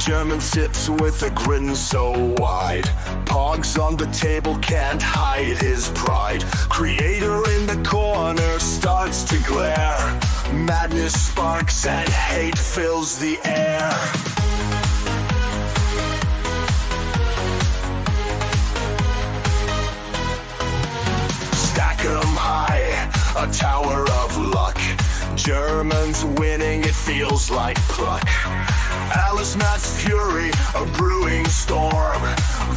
German sits with a grin so wide. Pogs on the table can't hide his pride. Creator in the corner starts to glare. Madness sparks and hate fills the air. Stack 'em high, a tower of luck. Germans winning, it feels like pluck. Alice Matt's fury, a brewing storm.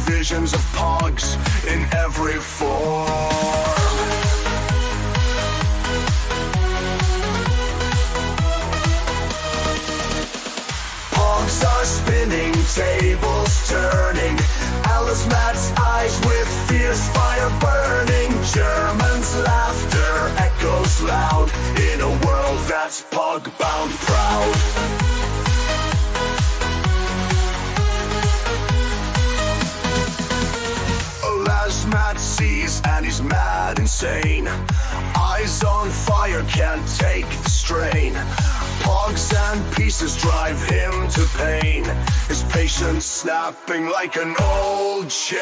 Visions of pogs in every form. Pogs are spinning, tables turning. Alice Matt's eyes with fierce fire burning. Germans' laughter echoes loud in a world that's pog-bound proud. Matt sees and he's mad insane. Eyes on fire, can't take the strain. Pogs and pieces drive him to pain. His patience snapping like an old chain.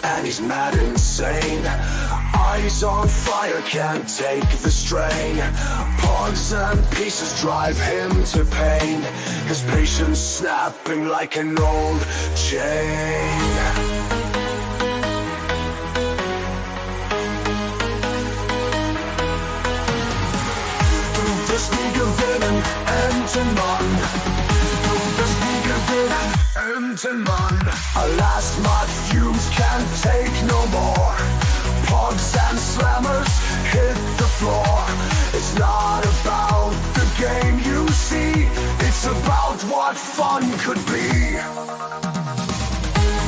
And he's mad insane. Eyes on fire, can't take the strain. Pogs and pieces drive him to pain. His patience snapping like an old chain. Du bist nie gewinnen, Entenmann. Du bist nie gewinnen, Entenmann. Alas, my fumes can't take no more. Pogs and slammers hit the floor. It's not about the game you see. It's about what fun could be.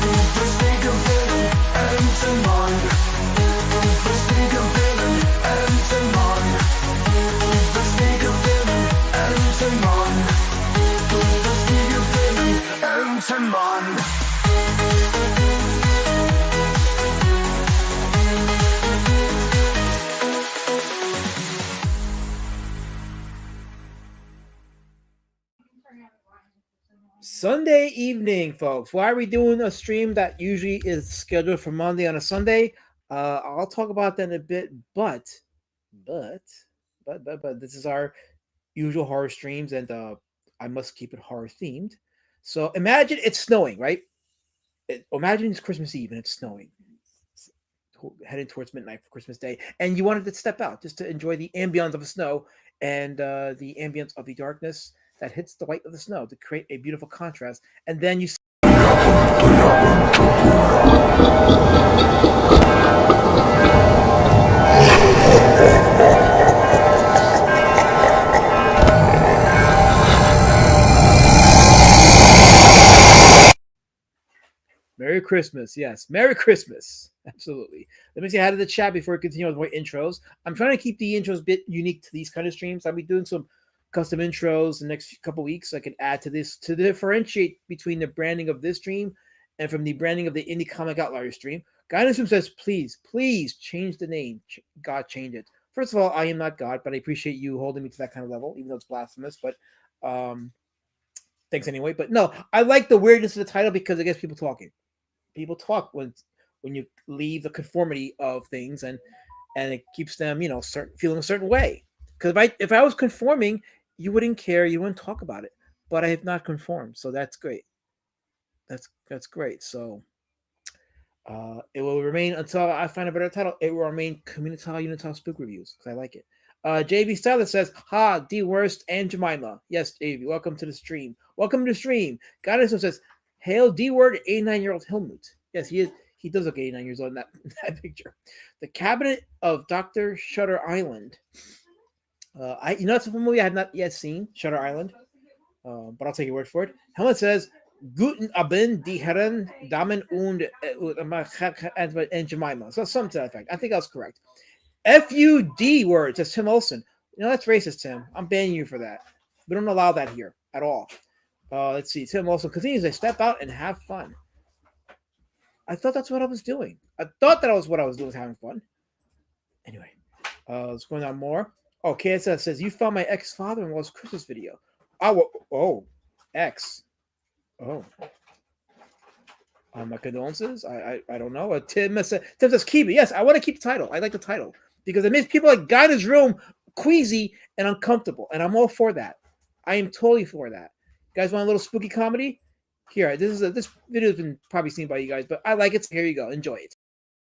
Du bist nie gewinnen, Entenmann. Du bist nie gewinnen, Entenmann. Du bist nie gewinnen, Entenmann. Du bist nie gewinnen, Entenmann. Sunday evening, folks. Why are we doing a stream that usually is scheduled for Monday on a Sunday? I'll talk about that in a bit, but this is our usual horror streams, and I must keep it horror themed. So imagine it's snowing, right? Imagine it's Christmas Eve and it's snowing. It's heading towards midnight for Christmas Day, and you wanted to step out just to enjoy the ambience of the snow and the ambience of the darkness that hits the white of the snow to create a beautiful contrast. And then you Merry Christmas. Yes, Merry Christmas. Absolutely. Let me say hi to the chat before we continue with more intros. I'm trying to keep the intros a bit unique to these kind of streams. I'll be doing some custom intros the next couple weeks. I can add to this to differentiate between the branding of this stream and from the branding of the Indie Comic Outlier stream. Guidance Room says, please change the name. God, change it. First of all, I am not God, but I appreciate you holding me to that kind of level, even though it's blasphemous. But thanks anyway. But no, I like the weirdness of the title because it gets people talking. People talk when you leave the conformity of things, and it keeps them, feeling a certain way. Because if I was conforming, you wouldn't care, you wouldn't talk about it. But I have not conformed, so that's great. That's great. So it will remain until I find a better title. It will remain Communitah Unitah Spook Reviews because I like it. JV Stylist says, "Ha, D Worst and Jemima." Yes, JV, welcome to the stream. Welcome to the stream. Guidance says, "Hail D Word, 89-year-old Helmut." Yes, he is. He does look 89 years old in that picture. The Cabinet of Dr. Shutter Island. It's a movie I have not yet seen, Shutter Island, but I'll take your word for it. Helmut says, "Guten Abend, die Herren, Damen und Jemima." So something to that effect. I think that's correct. FUD word, says Tim Olson. That's racist, Tim. I'm banning you for that. We don't allow that here at all. Let's see. Tim also continues to step out and have fun. I thought that's what I was doing. I thought that was what I was doing, was having fun. Anyway, let's go down more. Oh, KSS says, you found my ex-father-in-law's Christmas video. Ex. Oh. My condolences. I don't know. Tim says, keep it. Yes, I want to keep the title. I like the title because it makes people like guy in his room queasy and uncomfortable, and I'm all for that. I am totally for that. You guys want a little spooky comedy? Here, this video has been probably seen by you guys, but I like it. So here you go. Enjoy it.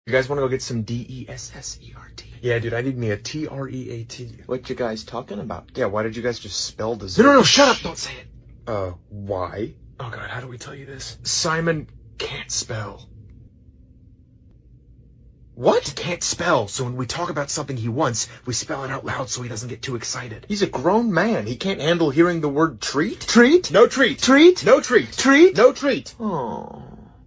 You guys want to go get some DESSERT? Yeah, dude, I need me a TREAT. What you guys talking about? Yeah, why did you guys just spell dessert? No, shut up! Don't say it. Why? Oh god, how do we tell you this? Simon can't spell. What? He can't spell, so when we talk about something he wants, we spell it out loud so he doesn't get too excited. He's a grown man. He can't handle hearing the word treat? Treat? No treat. Treat? No treat. Treat? No treat. Oh.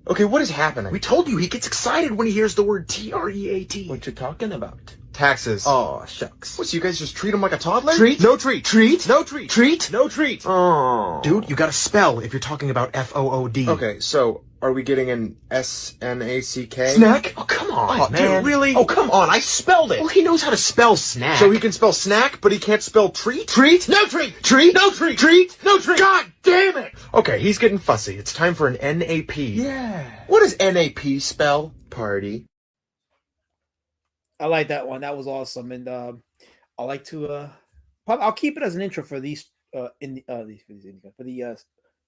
Okay, what is happening? We told you he gets excited when he hears the word TREAT. What you talking about? Taxes. Oh, shucks. What, so you guys just treat him like a toddler? Treat? No treat. Treat? No treat. Treat? No treat. Oh. Dude, you gotta spell if you're talking about FOOD. Okay, so are we getting an SNACK? Snack? Oh, come on, Oh, man. dude, really? Oh, come on, I spelled it. Well, he knows how to spell snack. So he can spell snack, but he can't spell treat? Treat? No treat. Treat? No treat. Treat? No treat. God damn it! Okay, he's getting fussy. It's time for an NAP. Yeah. What does NAP spell? Party. I like that one. That was awesome, and I like to. I'll keep it as an intro for these for the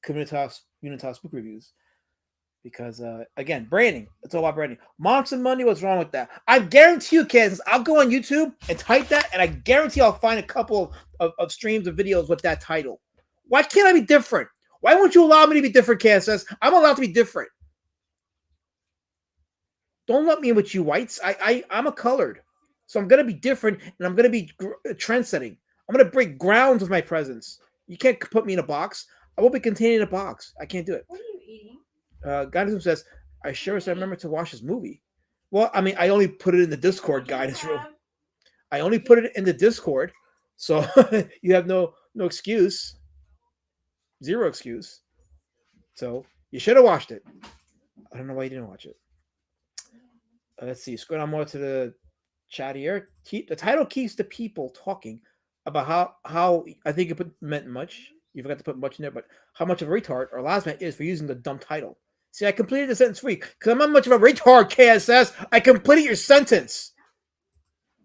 Unitah Spook reviews, because again, branding. It's all about branding. Monster Monday. What's wrong with that? I guarantee you, kids. I'll go on YouTube and type that, and I guarantee I'll find a couple of streams of videos with that title. Why can't I be different? Why won't you allow me to be different, KSS? I'm allowed to be different. Don't let me in with you whites. I'm a colored. So I'm going to be different, and I'm going to be trend-setting. I'm going to break grounds with my presence. You can't put me in a box. I won't be contained in a box. I can't do it. What are you eating? Guidance says, I sure as I remember to watch this movie. Well, I mean, I only put it in the Discord guidance room. I only put it in the Discord. So you have no excuse. Zero excuse. So you should have watched it. I don't know why you didn't watch it. Let's see. Scroll down more to the chat here. The title keeps the people talking about how I think it meant much. You forgot to put much in there, but how much of a retard or last man is for using the dumb title. See, I completed the sentence for you because I'm not much of a retard, KSS. I completed your sentence.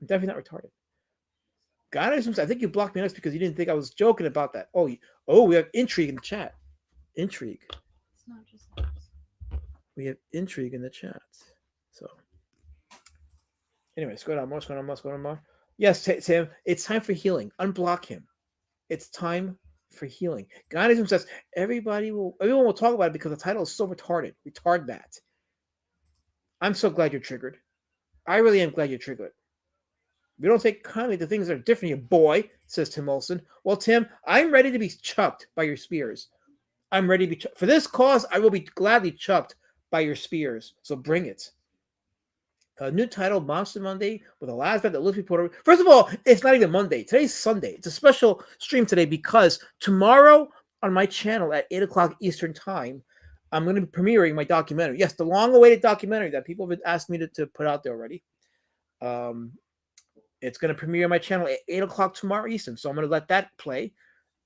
I'm definitely not retarded. God, I think you blocked me next because you didn't think I was joking about that. Oh, we have intrigue in the chat. Intrigue. It's not just ours. We have intrigue in the chat. So. Anyway, scroll down more. Yes, Tim, it's time for healing. Unblock him. It's time for healing. Guyism says everyone will talk about it because the title is so retarded. Retard that. I'm so glad you're triggered. I really am glad you're triggered. We don't take kindly to things that are different, you boy, says Tim Olson. Well, Tim, I'm ready to be chucked by your spears. I'm ready to be for this cause. I will be gladly chucked by your spears. So bring it. A new title, Monster Monday, with a last event that lifts people. First of all, it's not even Monday. Today's Sunday. It's a special stream today because tomorrow on my channel at 8 o'clock Eastern Time, I'm going to be premiering my documentary. Yes, the long-awaited documentary that people have been asking me to put out there already. It's going to premiere on my channel at 8 o'clock tomorrow Eastern. So I'm going to let that play.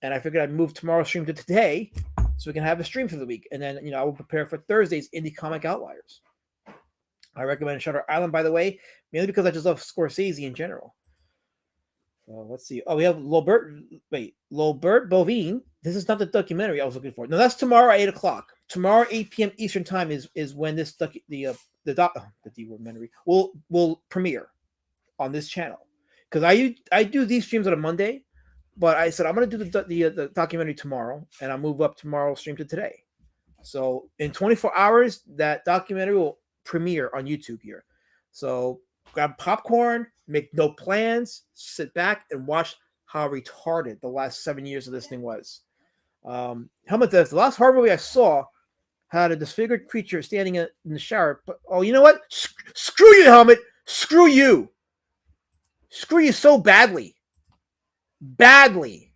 And I figured I'd move tomorrow's stream to today so we can have a stream for the week. And then, I will prepare for Thursday's Indie Comic Outliers. I recommend Shutter Island, by the way, mainly because I just love Scorsese in general. Let's see. Oh, we have Lobert Bovine. This is not the documentary I was looking for. No, that's tomorrow at 8 o'clock. Tomorrow, 8 p.m. Eastern Time is when this the documentary will premiere on this channel. Because I do these streams on a Monday, but I said I'm going to do the documentary tomorrow, and I'll move up tomorrow's stream to today. So in 24 hours, that documentary will premiere on YouTube here. So grab popcorn, make no plans, sit back and watch how retarded the last 7 years of this thing was. Helmet Death, the last horror movie I saw had a disfigured creature standing in the shower. But you know what? Screw you, Helmet. Screw you. Screw you so badly. Badly.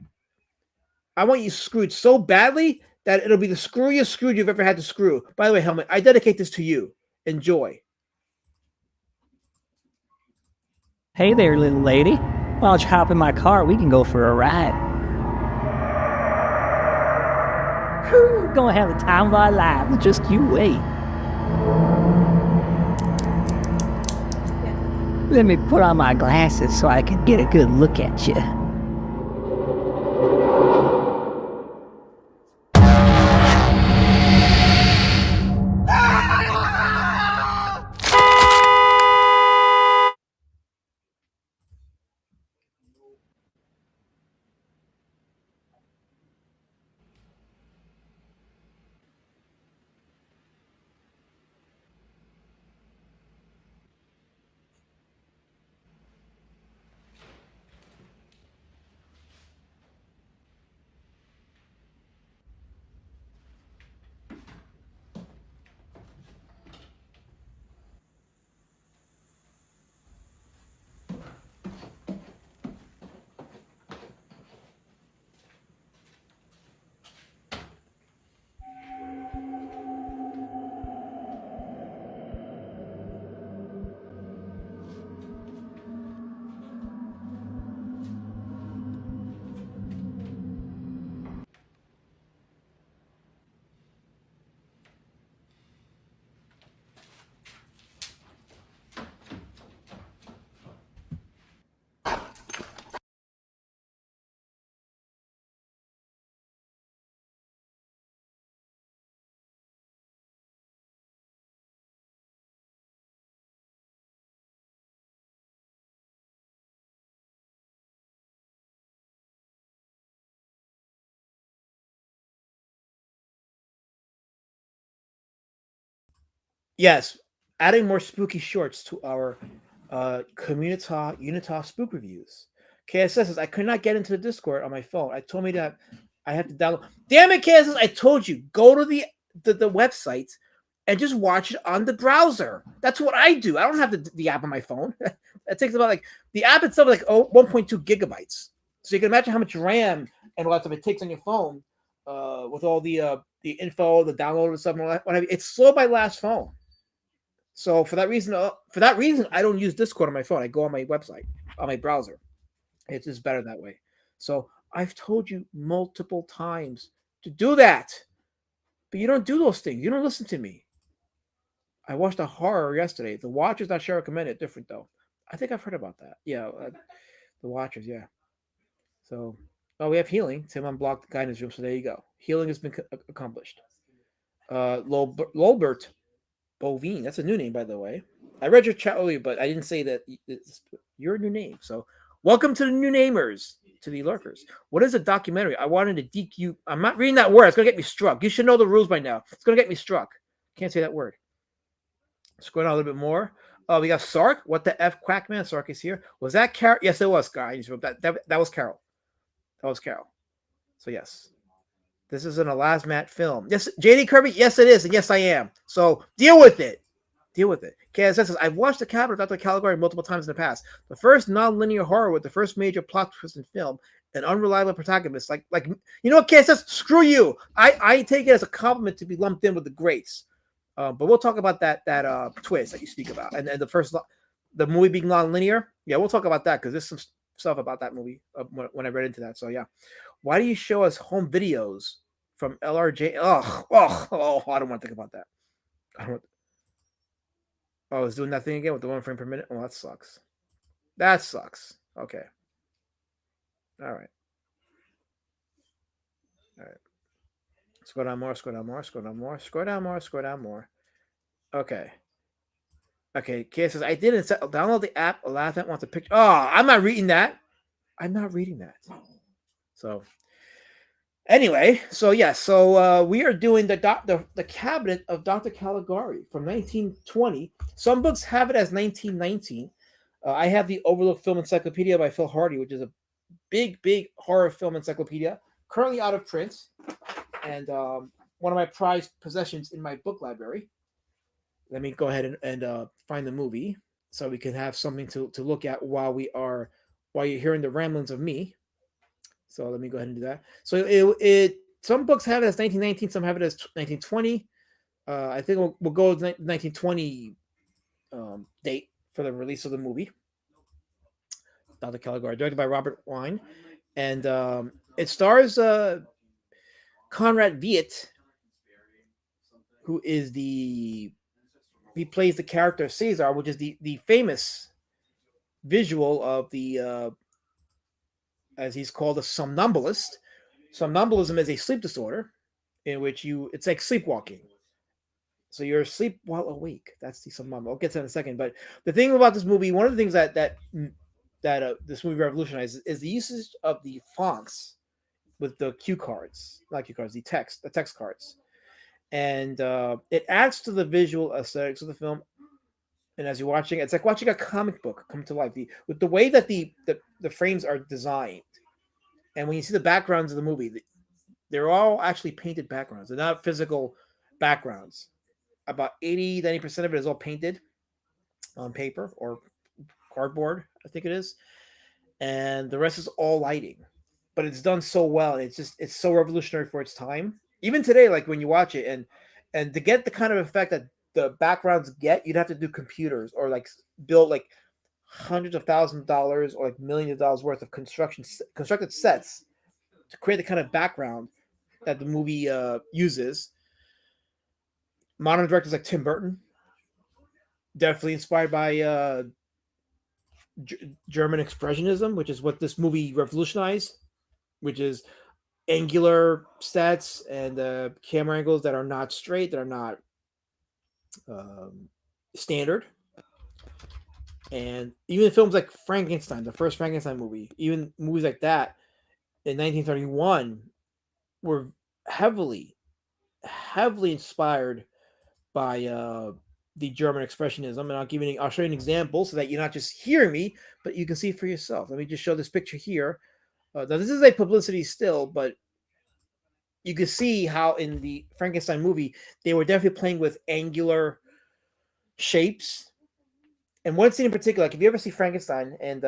I want you screwed so badly that it'll be the screwiest screw you've ever had to screw. By the way, Helmet, I dedicate this to you. Enjoy. Hey there, little lady. Why don't you hop in my car? We can go for a ride. Whew, gonna have the time of our lives. Just you wait. Let me put on my glasses so I can get a good look at you. Yes, adding more spooky shorts to our Communitah Unitah spook reviews. KSS says I could not get into the Discord on my phone. I told me that I have to download. Damn it, KSS! I told you go to the website and just watch it on the browser. That's what I do. I don't have the app on my phone. It takes about like the app itself is like 1.2 gigabytes. So you can imagine how much RAM and all that stuff it takes on your phone with all the info, the download and stuff, and all that. What have you. It's slow by last phone. So for that reason, I don't use Discord on my phone. I go on my website, on my browser. It's just better that way. So I've told you multiple times to do that, but you don't do those things. You don't listen to me. I watched a horror yesterday. The Watchers that share recommended different though. I think I've heard about that. Yeah, the Watchers. Yeah. So, we have healing. Tim unblocked the guidance room, so there you go. Healing has been accomplished. Lolbert Bovine. That's a new name, by the way. I read your chat earlier, but I didn't say that it's your new name. So, welcome to the new namers, to the lurkers. What is a documentary? I wanted to DQ. I'm not reading that word. It's going to get me struck. You should know the rules by now. It's going to get me struck. Can't say that word. Scroll down a little bit more. We got Sark. What the F, Quackman? Sark is here. Was that Carol? Yes, it was, guys. That was Carol. That was Carol. So, yes. This isn't a last mat film. Yes, JD Kirby. Yes, it is. And yes, I am. So, deal with it. Deal with it. KSS says, I've watched The Cabinet of Dr. Caligari multiple times in the past. The first non-linear horror with the first major plot twist in film, an unreliable protagonist. Like you know what, KSS? Screw you. I take it as a compliment to be lumped in with the greats. But we'll talk about that twist that you speak about. And the movie being non-linear. Yeah, we'll talk about that because there's some stuff about that movie when I read into that. So, yeah. Why do you show us home videos from LRJ? Oh, I don't want to think about that. It's doing that thing again with the 1 frame per minute. Oh, that sucks. That sucks. Okay. All right. Scroll down more. Okay. Kay says, I didn't download the app. Aladdin wants a picture. Oh, I'm not reading that. So, anyway, we are doing the Cabinet of Dr. Caligari from 1920. Some books have it as 1919. I have the Overlook Film Encyclopedia by Phil Hardy, which is a big horror film encyclopedia, currently out of print, and one of my prized possessions in my book library. Let me go ahead and find the movie so we can have something to look at while you're hearing the ramblings of me. So let me go ahead and do that. So it some books have it as 1919, some have it as 1920. I think we'll go with 1920 date for the release of the movie. Dr. Caligari, directed by Robert Wine, and it stars Conrad Viet, who is he plays the character Caesar, which is the famous visual of the as he's called, a somnambulist. Somnambulism is a sleep disorder in which it's like sleepwalking. So you're asleep while awake. That's the somnambulist. I'll get to that in a second. But the thing about this movie, one of the things that this movie revolutionized is the usage of the fonts with the cue cards, not cue cards, the text cards, and it adds to the visual aesthetics of the film. And as you're watching, it's like watching a comic book come to life. With the way that the frames are designed, and when you see the backgrounds of the movie, they're all actually painted backgrounds. They're not physical backgrounds. About 80-90% of it is all painted on paper or cardboard, I think it is, and the rest is all lighting. But it's done so well. It's so revolutionary for its time. Even today, like when you watch it, and to get the kind of effect that the backgrounds get, you'd have to do computers or like build like hundreds of thousands of dollars or like millions of dollars worth of constructed sets to create the kind of background that the movie uses. Modern directors like Tim Burton, definitely inspired by German Expressionism, which is what this movie revolutionized, which is angular sets and camera angles that are not straight, that are not standard. And even films like Frankenstein, the first Frankenstein movie, even movies like that in 1931 were heavily inspired by the German Expressionism. And I'll show you an example so that you're not just hearing me, but you can see for yourself. Let me just show this picture here. Now this is a publicity still, but you can see how in the Frankenstein movie they were definitely playing with angular shapes. And one scene in particular, like if you ever see Frankenstein, and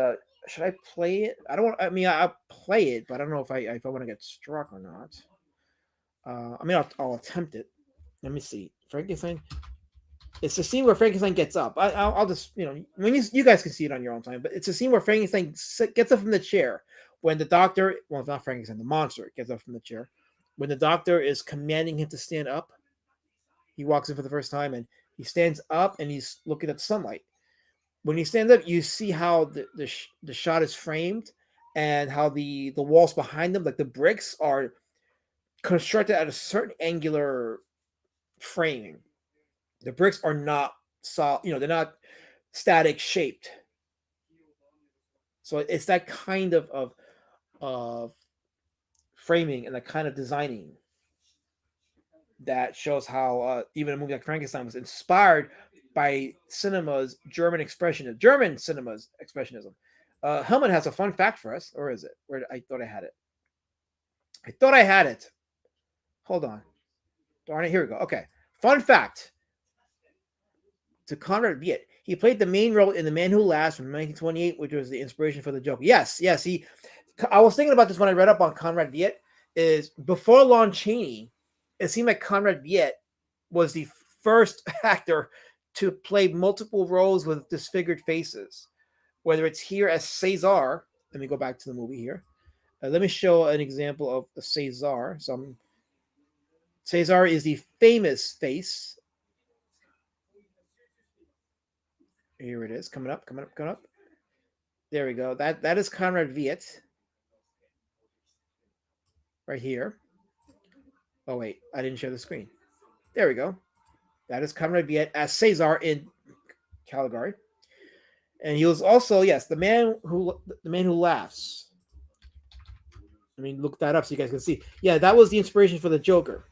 should I play it? I don't want. I mean, I'll play it, but I don't know if I want to get struck or not. I mean, I'll attempt it. Let me see. Frankenstein. It's the scene where Frankenstein gets up. I'll just, when you guys can see it on your own time, but it's a scene where Frankenstein gets up from the chair when the doctor, well, not Frankenstein, the monster gets up from the chair. When the doctor is commanding him to stand up, he walks in for the first time and he stands up and he's looking at sunlight. When he stands up, you see how the shot is framed and how the walls behind them, like the bricks, are constructed at a certain angular framing. The bricks are not solid, they're not static shaped. So it's that kind of framing and that kind of designing that shows how even a movie like Frankenstein was inspired by German cinema's expressionism. Helmut has a fun fact for us, or is it? I thought I had it. Hold on. Darn it, here we go. Okay. Fun fact. To Conrad Viet. He played the main role in The Man Who Laughs from 1928, which was the inspiration for the Joker. Yes. I was thinking about this when I read up on Conrad Viet. Is before Lon Chaney, it seemed like Conrad Viet was the first actor to play multiple roles with disfigured faces. Whether it's here as Caesar, let me go back to the movie here. Let me show an example of Caesar. Caesar is the famous face. Here it is, coming up. There we go. That is Conrad Viet. Right here. Oh, wait. I didn't share the screen. There we go. That is Conrad Viet as Caesar in Caligari. And he was also, yes, the man who laughs. I mean, look that up so you guys can see. Yeah, that was the inspiration for the Joker.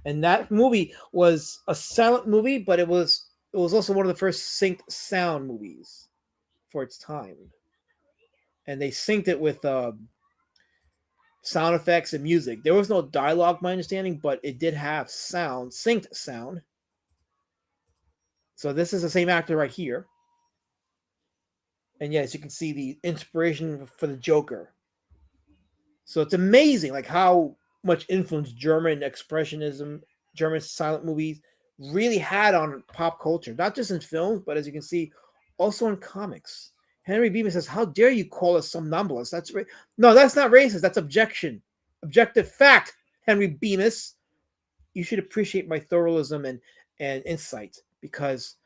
And that movie was a silent movie, but it was also one of the first synced sound movies for its time. And they synced it with sound effects and music. There was no dialogue, my understanding, but it did have synced sound. So this is the same actor right here. And yes, you can see the inspiration for the Joker. So it's amazing, like how much influence German expressionism, German silent movies really had on pop culture, not just in films, but as you can see, also in comics. Henry Beeman says, "How dare you call us somnambulists? No, that's not racist. That's objective fact." Henry Bemis, you should appreciate my thorough,ism and insight because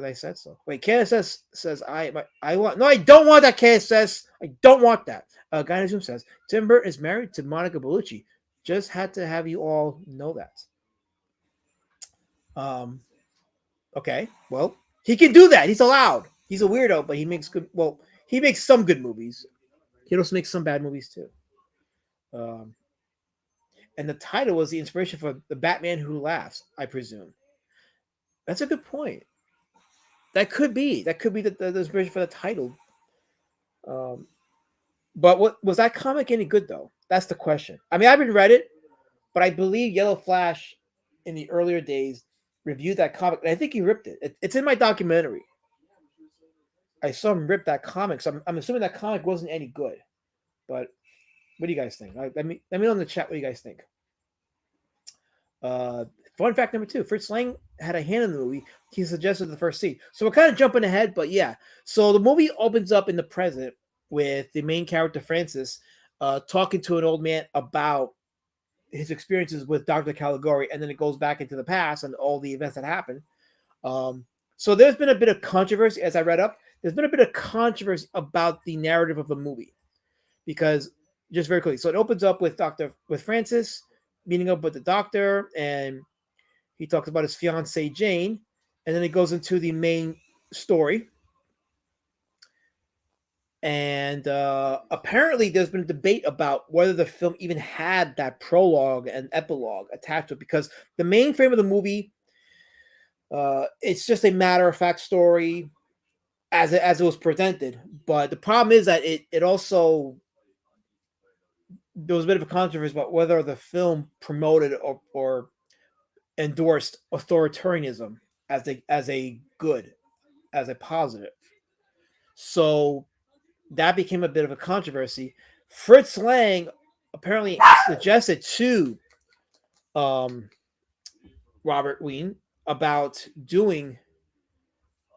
I said so. Wait, KSS says I want no, I don't want that. KSS, I don't want that. Guy in Zoom says Tim Burton is married to Monica Bellucci. Just had to have you all know that. Okay, well, he can do that. He's allowed. He's a weirdo, but he makes good. Well, he makes some good movies. He also makes some bad movies too. And the title was the inspiration for The Batman Who Laughs, I presume. That's a good point. That could be the inspiration for the title. But what was that comic any good though? That's the question. I mean, I haven't read it, but I believe Yellow Flash in the earlier days reviewed that comic, and I think he ripped it. It's in my documentary. I saw him rip that comic, so I'm assuming that comic wasn't any good. But what do you guys think? Let me know in the chat what you guys think. Fun fact number 2: Fritz Lang had a hand in the movie. He suggested the first scene. So we're kind of jumping ahead, but yeah. So the movie opens up in the present with the main character Francis talking to an old man about his experiences with Dr. Caligari, and then it goes back into the past and all the events that happened. So there's been a bit of controversy as I read up. There's been a bit of controversy about the narrative of the movie because just very quickly. So it opens up with Francis meeting up with the doctor, and he talks about his fiancée Jane, and then it goes into the main story. And apparently there's been a debate about whether the film even had that prologue and epilogue attached to it, because the main frame of the movie, it's just a matter-of-fact story as it was presented. But the problem is that it also, there was a bit of a controversy about whether the film promoted or endorsed authoritarianism as a good, as a positive. So that became a bit of a controversy. Fritz Lang apparently suggested to Robert Wien about doing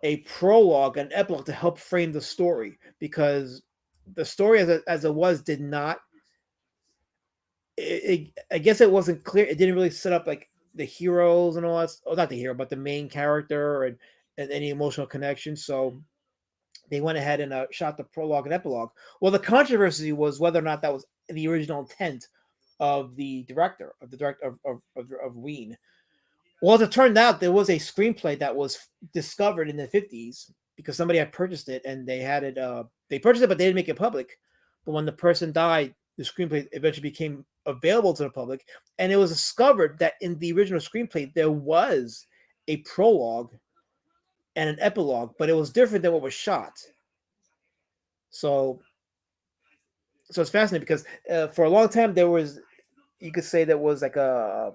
a prologue and epilogue to help frame the story, because the story as it was did not. I guess it wasn't clear. It didn't really set up like the heroes and all that. Oh, not the hero, but the main character and any emotional connection. So they went ahead and shot the prologue and epilogue. Well, the controversy was whether or not that was the original intent of the director of Wien. Well, as it turned out, there was a screenplay that was discovered in the 50s because somebody had purchased it, and they had it. They purchased it, but they didn't make it public. But when the person died, the screenplay eventually became available to the public, and it was discovered that in the original screenplay there was a prologue and an epilogue, but it was different than what was shot. So it's fascinating because for a long time there was, you could say, there was like a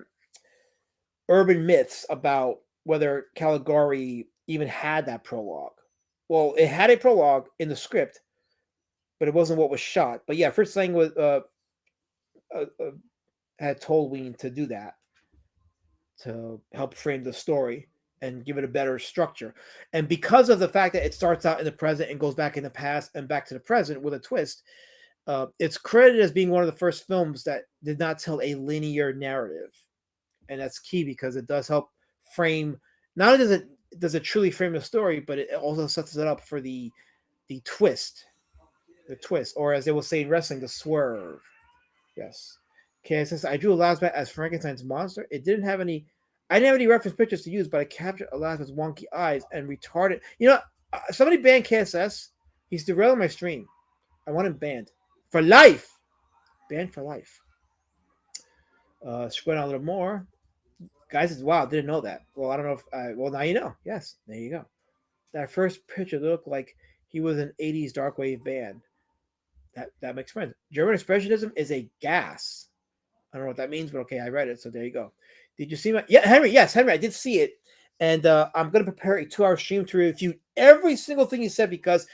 urban myths about whether Caligari even had that prologue. Well, it had a prologue in the script, but it wasn't what was shot. But yeah, Fritz Lang was had told Wien to do that to help frame the story and give it a better structure. And because of the fact that it starts out in the present and goes back in the past and back to the present with a twist, it's credited as being one of the first films that did not tell a linear narrative. And that's key because it does help frame, not only does it truly frame the story, but it also sets it up for the twist. The twist, or as they will say in wrestling, the swerve. Yes. Okay, since I drew Elizabeth as Frankenstein's monster, I didn't have any reference pictures to use, but I captured Elizabeth's wonky eyes and retarded. You know, somebody banned KSS. He's derailing my stream. I want him banned for life. Banned for life. Scroll down a little more. Guys, wow, didn't know that. Well, I don't know if well, now you know. Yes, there you go. That first picture looked like he was an 80s dark wave band. That makes sense. German expressionism is a gas. I don't know what that means, but okay, I read it, so there you go. Did you see my? Yeah, Henry. Yes, Henry, I did see it, and I'm going to prepare a 2-hour stream to review every single thing you said because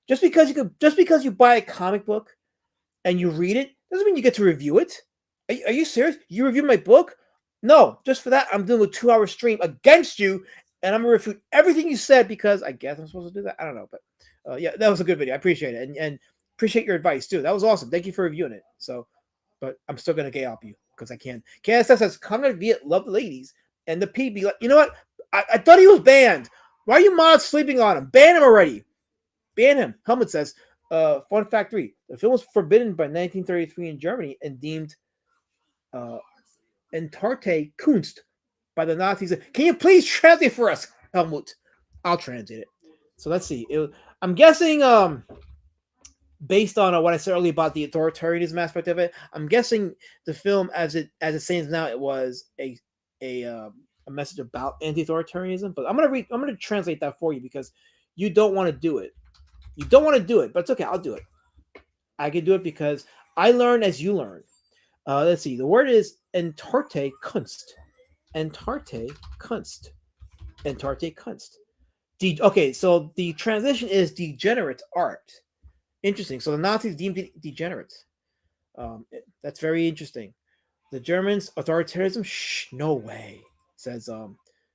just because you buy a comic book and you read it, doesn't mean you get to review it. Are you serious? You review my book? No, just for that, I'm doing a 2-hour stream against you, and I'm gonna refute everything you said because I guess I'm supposed to do that. I don't know, but yeah, that was a good video. I appreciate it, and appreciate your advice too. That was awesome. Thank you for reviewing it. So, but I'm still gonna gay up you because I can. KSS says, "Come to Viet, love the ladies," and the PB like, you know what? I thought he was banned. Why are you mods sleeping on him? Ban him already. Ban him. Helmet says, fun fact 3. The film was forbidden by 1933 in Germany and deemed Entarte Kunst by the Nazis. Can you please translate for us, Helmut? I'll translate it. So let's see. I'm guessing, based on what I said earlier about the authoritarianism aspect of it, I'm guessing the film, as it stands now, it was a message about anti-authoritarianism. But I'm gonna translate that for you because you don't want to do it. You don't want to do it, but it's okay. I'll do it. I can do it because I learn as you learn. Let's see. The word is Entarte Kunst. Entarte Kunst. Entarte Kunst. Okay, so the transition is degenerate art. Interesting. So the Nazis deemed it degenerate. That's very interesting. The Germans, authoritarianism? Shh, no way, says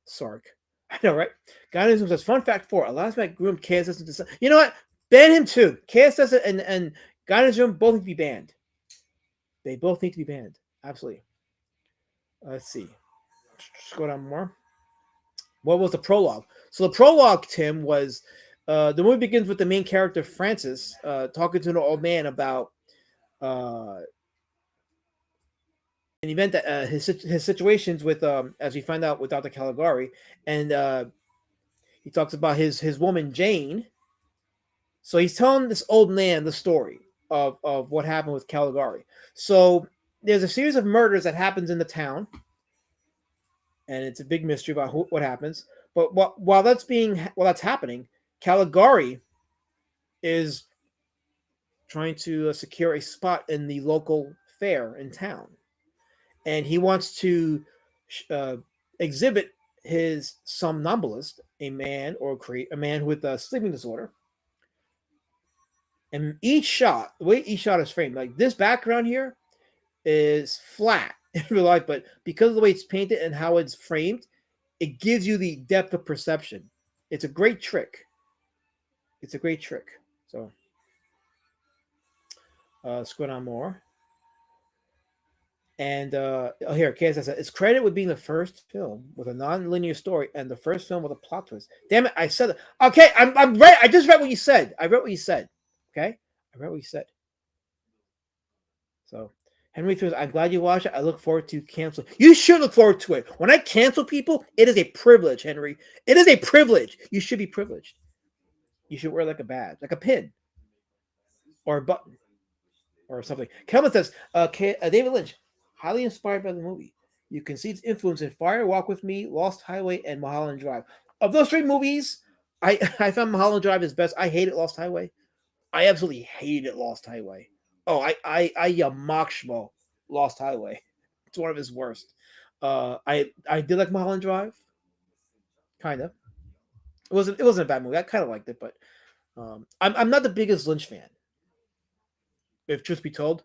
Sark. I know, right? Guidance says, fun fact 4, Elastic groomed KSS into... You know what? Ban him too. KSS and Guidance Room both need to be banned. They both need to be banned. Absolutely. Let's see. Just go down more. What was the prologue? So the prologue, Tim, was the movie begins with the main character, Francis, talking to an old man about an event that his situations with, as we find out, with Dr. Caligari. And he talks about his woman, Jane. So he's telling this old man the story of what happened with Caligari. So there's a series of murders that happens in the town, and it's a big mystery about what happens. But while that's happening, Caligari is trying to secure a spot in the local fair in town, and he wants to exhibit his somnambulist, a man with a sleeping disorder. And the way each shot is framed, like this background here is flat in real life, but because of the way it's painted and how it's framed, it gives you the depth of perception. It's a great trick. It's a great trick. So let's go down more. And here, KSS says, it's credited with being the first film with a non-linear story and the first film with a plot twist. Damn it, I said it. Okay, I'm right. I just read what you said. I read what you said. Okay? I read what you said. So, Henry says, I'm glad you watched it. I look forward to cancel. You should look forward to it. When I cancel people, it is a privilege, Henry. It is a privilege. You should be privileged. You should wear like a badge, like a pin or a button or something. Kelvin says, David Lynch, highly inspired by the movie. You can see its influence in Fire, Walk With Me, Lost Highway, and Mulholland Drive. Of those 3 movies, I found Mulholland Drive is best. I hated Lost Highway. I absolutely hated Lost Highway. Oh, I Yamachmo Lost Highway. It's one of his worst. I did like Mulholland Drive. Kind of. It wasn't a bad movie. I kind of liked it, but I'm not the biggest Lynch fan. If truth be told,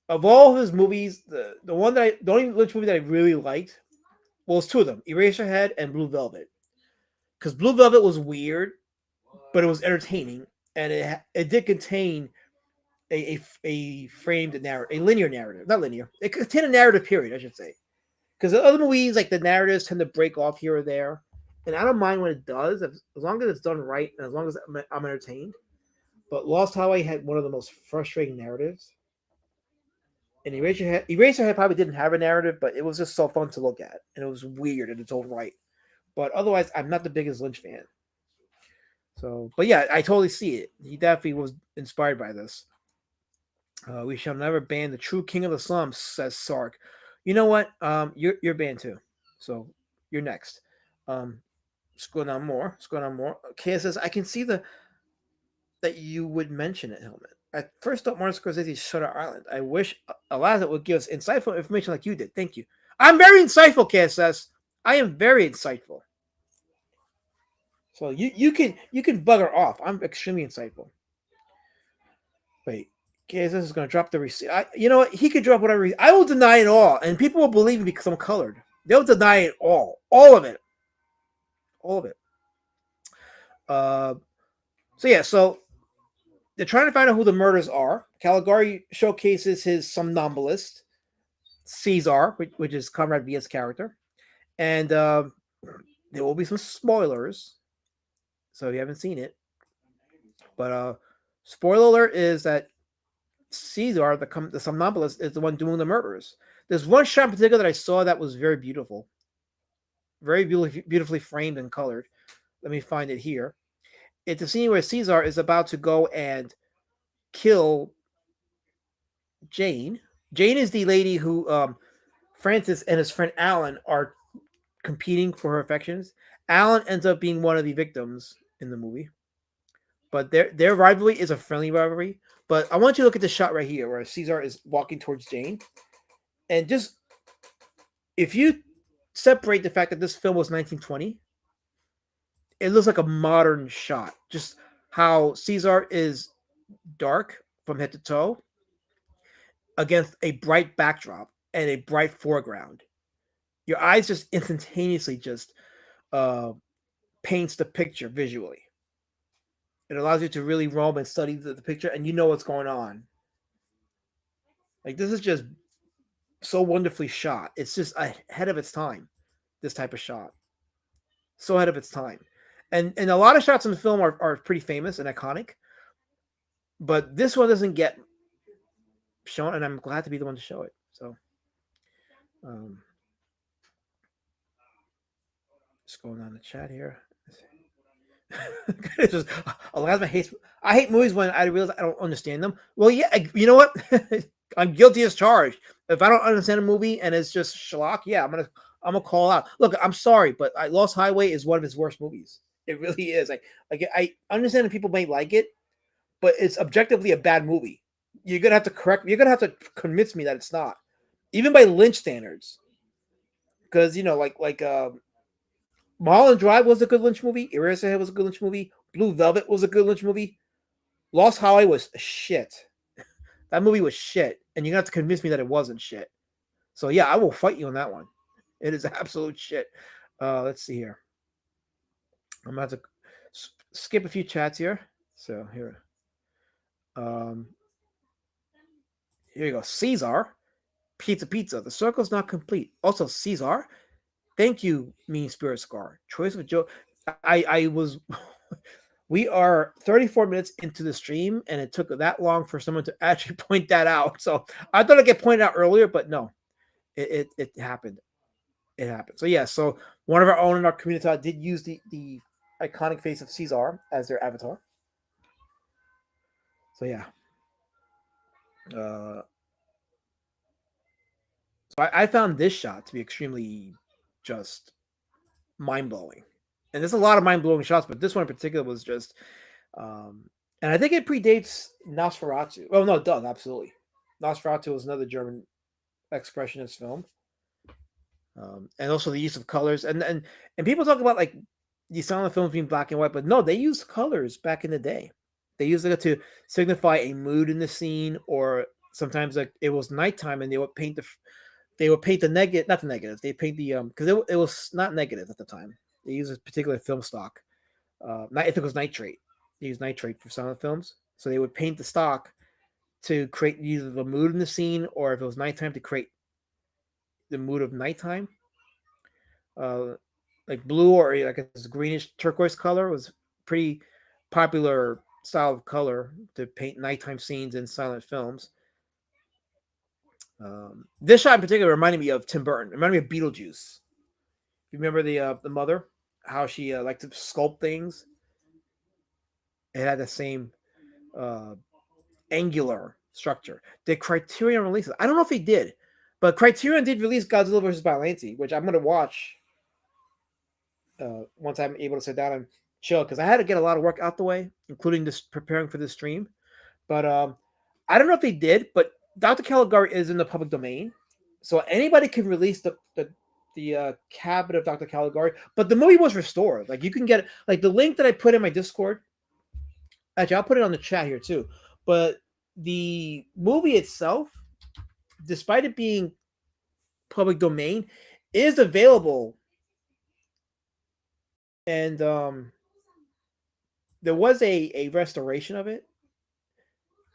of all of his movies, the only Lynch movie that I really liked, well, it's 2 of them: Eraserhead and Blue Velvet. Because Blue Velvet was weird, but it was entertaining, and it did contain a framed narrative, a linear narrative, not linear. It contained a narrative period, I should say. Because the other movies, like the narratives, tend to break off here or there, and I don't mind when it does, as long as it's done right and as long as I'm entertained. But Lost Highway had one of the most frustrating narratives. And Eraserhead probably didn't have a narrative, but it was just so fun to look at, and it was weird in its own right. But otherwise, I'm not the biggest Lynch fan. So, but yeah, I totally see it. He definitely was inspired by this. We shall never ban the true king of the slums, says Sark. You know what? You're banned too. So you're next. Scroll down more. Okay, it says I can see that you would mention it, Helmet. I first thought Martin Scorsese's Shutter Island. I wish Eliza would give us insightful information like you did. Thank you. I'm very insightful, KSS. I am very insightful. So you can bugger off. I'm extremely insightful. Wait, Okay, this is going to drop the receipt. You know what? He could drop whatever. I will deny it all, and people will believe me because I'm colored. They'll deny it all of it, all of it. Uh, so yeah, so they're trying to find out who the murders are. Caligari showcases his somnambulist, Caesar, which is Conrad Villa's character, and there will be some spoilers. So if you haven't seen it, but spoiler alert is that Caesar, the somnambulist, is the one doing the murders. There's one shot in particular that I saw that was very beautiful, very beautifully framed and colored. Let me find it here. It's a scene where Caesar is about to go and kill Jane. Jane is the lady who Francis and his friend Alan are competing for her affections. Alan ends up being one of the victims in the movie, but their rivalry is a friendly rivalry. But I want you to look at the shot right here where Caesar is walking towards Jane, and just if you separate the fact that this film was 1920, it looks like a modern shot. Just how Caesar is dark from head to toe against a bright backdrop and a bright foreground. Your eyes just instantaneously just paints the picture visually. It allows you to really roam and study the picture, and you know what's going on. Like, this is just so wonderfully shot. It's just ahead of its time. This type of shot, so ahead of its time, and a lot of shots in the film are pretty famous and iconic, but this one doesn't get shown, and I'm glad to be the one to show it. So, just going on the chat here. It's just, Alasma hates. I hate movies when I realize I don't understand them. Well, yeah, you know what? I'm guilty as charged. If I don't understand a movie and it's just schlock, yeah, I'm gonna call out. Look, I'm sorry, but Lost Highway is one of his worst movies. It really is. I understand that people may like it, but it's objectively a bad movie. You're gonna have to correct me. You're gonna have to convince me that it's not, even by Lynch standards. Because Mulholland Drive was a good Lynch movie. Eraserhead was a good Lynch movie. Blue Velvet was a good Lynch movie. Lost Highway was shit. That movie was shit, and you're gonna have to convince me that it wasn't shit. So yeah, I will fight you on that one. It is absolute shit. Let's see here. I'm about to skip a few chats here. So here, here you go. Caesar, pizza. The circle's not complete. Also, Caesar. Thank you, Mean Spirit Scar. Choice of Joe. I was. We are 34 minutes into the stream, and it took that long for someone to actually point that out. So I thought it'd get pointed out earlier, but no, it happened. It happened. So yeah, so one of our own in our community did use the iconic face of Caesar as their avatar. So yeah. So I found this shot to be extremely just mind-blowing. And there's a lot of mind-blowing shots, but this one in particular was just and I think it predates Nosferatu. Oh no, it does, absolutely. Nosferatu was another German expressionist film. And also the use of colors. And people talk about like the silent films being black and white, but no, they used colors back in the day. They used it to signify a mood in the scene, or sometimes like it was nighttime and they would paint the negative, not the negatives. They paint the because it was not negative at the time. They used a particular film stock. I think it was nitrate. They used nitrate for silent films, so they would paint the stock to create either the mood in the scene, or if it was nighttime, to create the mood of nighttime. Like blue or like a greenish turquoise color was pretty popular style of color to paint nighttime scenes in silent films. This shot in particular reminded me of Tim Burton. It reminded me of Beetlejuice. You remember the mother, how she liked to sculpt things? It had the same angular structure. Did Criterion release it? I don't know if they did, but Criterion did release Godzilla vs. Biollante, which I'm going to watch once I'm able to sit down and chill, because I had to get a lot of work out the way, including this preparing for this stream. But I don't know if they did, but Dr. Caligari is in the public domain, so anybody can release the cabinet of Dr. Caligari. But the movie was restored. Like, you can get it, like the link that I put in my Discord. Actually, I'll put it on the chat here too. But the movie itself, despite it being public domain, is available, and there was a restoration of it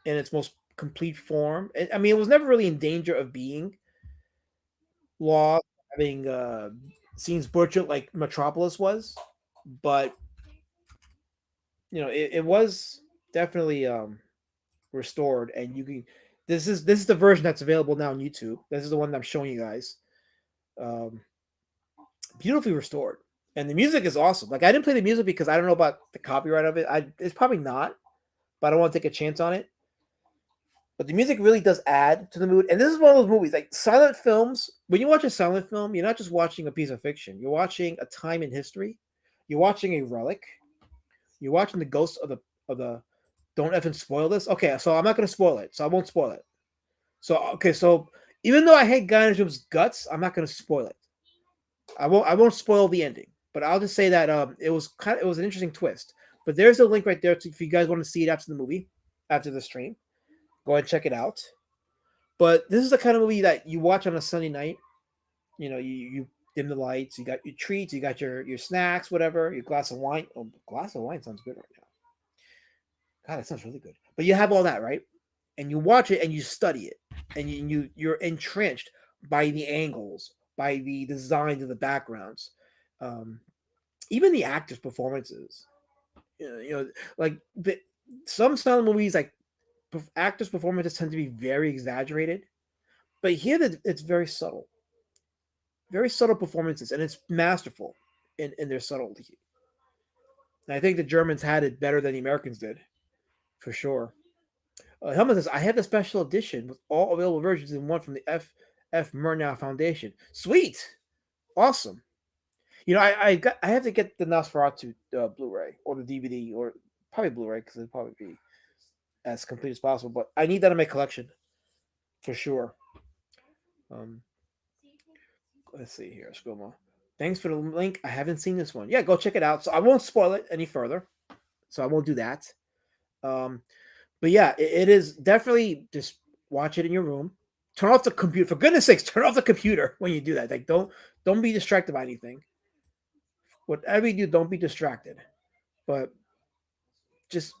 in its most complete form. I mean, it was never really in danger of being lost, having scenes butchered like Metropolis was, but it was definitely restored, and you can. This is the version that's available now on YouTube. This is the one that I'm showing you guys. Um, Beautifully restored, and the music is awesome. Like, I didn't play the music because I don't know about the copyright of it. It's probably not, but I don't want to take a chance on it. But the music really does add to the mood. And this is one of those movies, like silent films. When you watch a silent film, you're not just watching a piece of fiction. You're watching a time in history. You're watching a relic. You're watching the ghost of the. Don't effing spoil this. Okay, so I'm not going to spoil it. So I won't spoil it. So even though I hate Guy Ritchie's guts, I'm not going to spoil it. I won't spoil the ending, but I'll just say that it was an interesting twist. But there's a link right there if you guys want to see it after the movie, after the stream. Go ahead and check it out. But this is the kind of movie that you watch on a Sunday night. You dim the lights, you got your treats, you got your snacks, whatever, your glass of wine. Oh, glass of wine sounds good right now. God, that sounds really good. But you have all that, right? And you watch it and you study it, and you're entrenched by the angles, by the designs of the backgrounds, even the actors' performances. Like some silent movies, like actors' performances tend to be very exaggerated, but here it's very subtle performances, and it's masterful in their subtlety. And I think the Germans had it better than the Americans did, for sure. Helmut says, I have the special edition with all available versions in one from the F. Murnau Foundation. Sweet. Awesome. I have to get the Nosferatu Blu-ray or the DVD, or probably Blu-ray, because it'll probably be as complete as possible. But I need that in my collection for sure. Let's see here, Skoma. Thanks for the link. I haven't seen this one. Yeah, go check it out. So I won't spoil it any further. So I won't do that. But yeah, it is definitely just watch it in your room. Turn off the computer. For goodness sakes, turn off the computer when you do that. Like, don't be distracted by anything. Whatever you do, don't be distracted. But just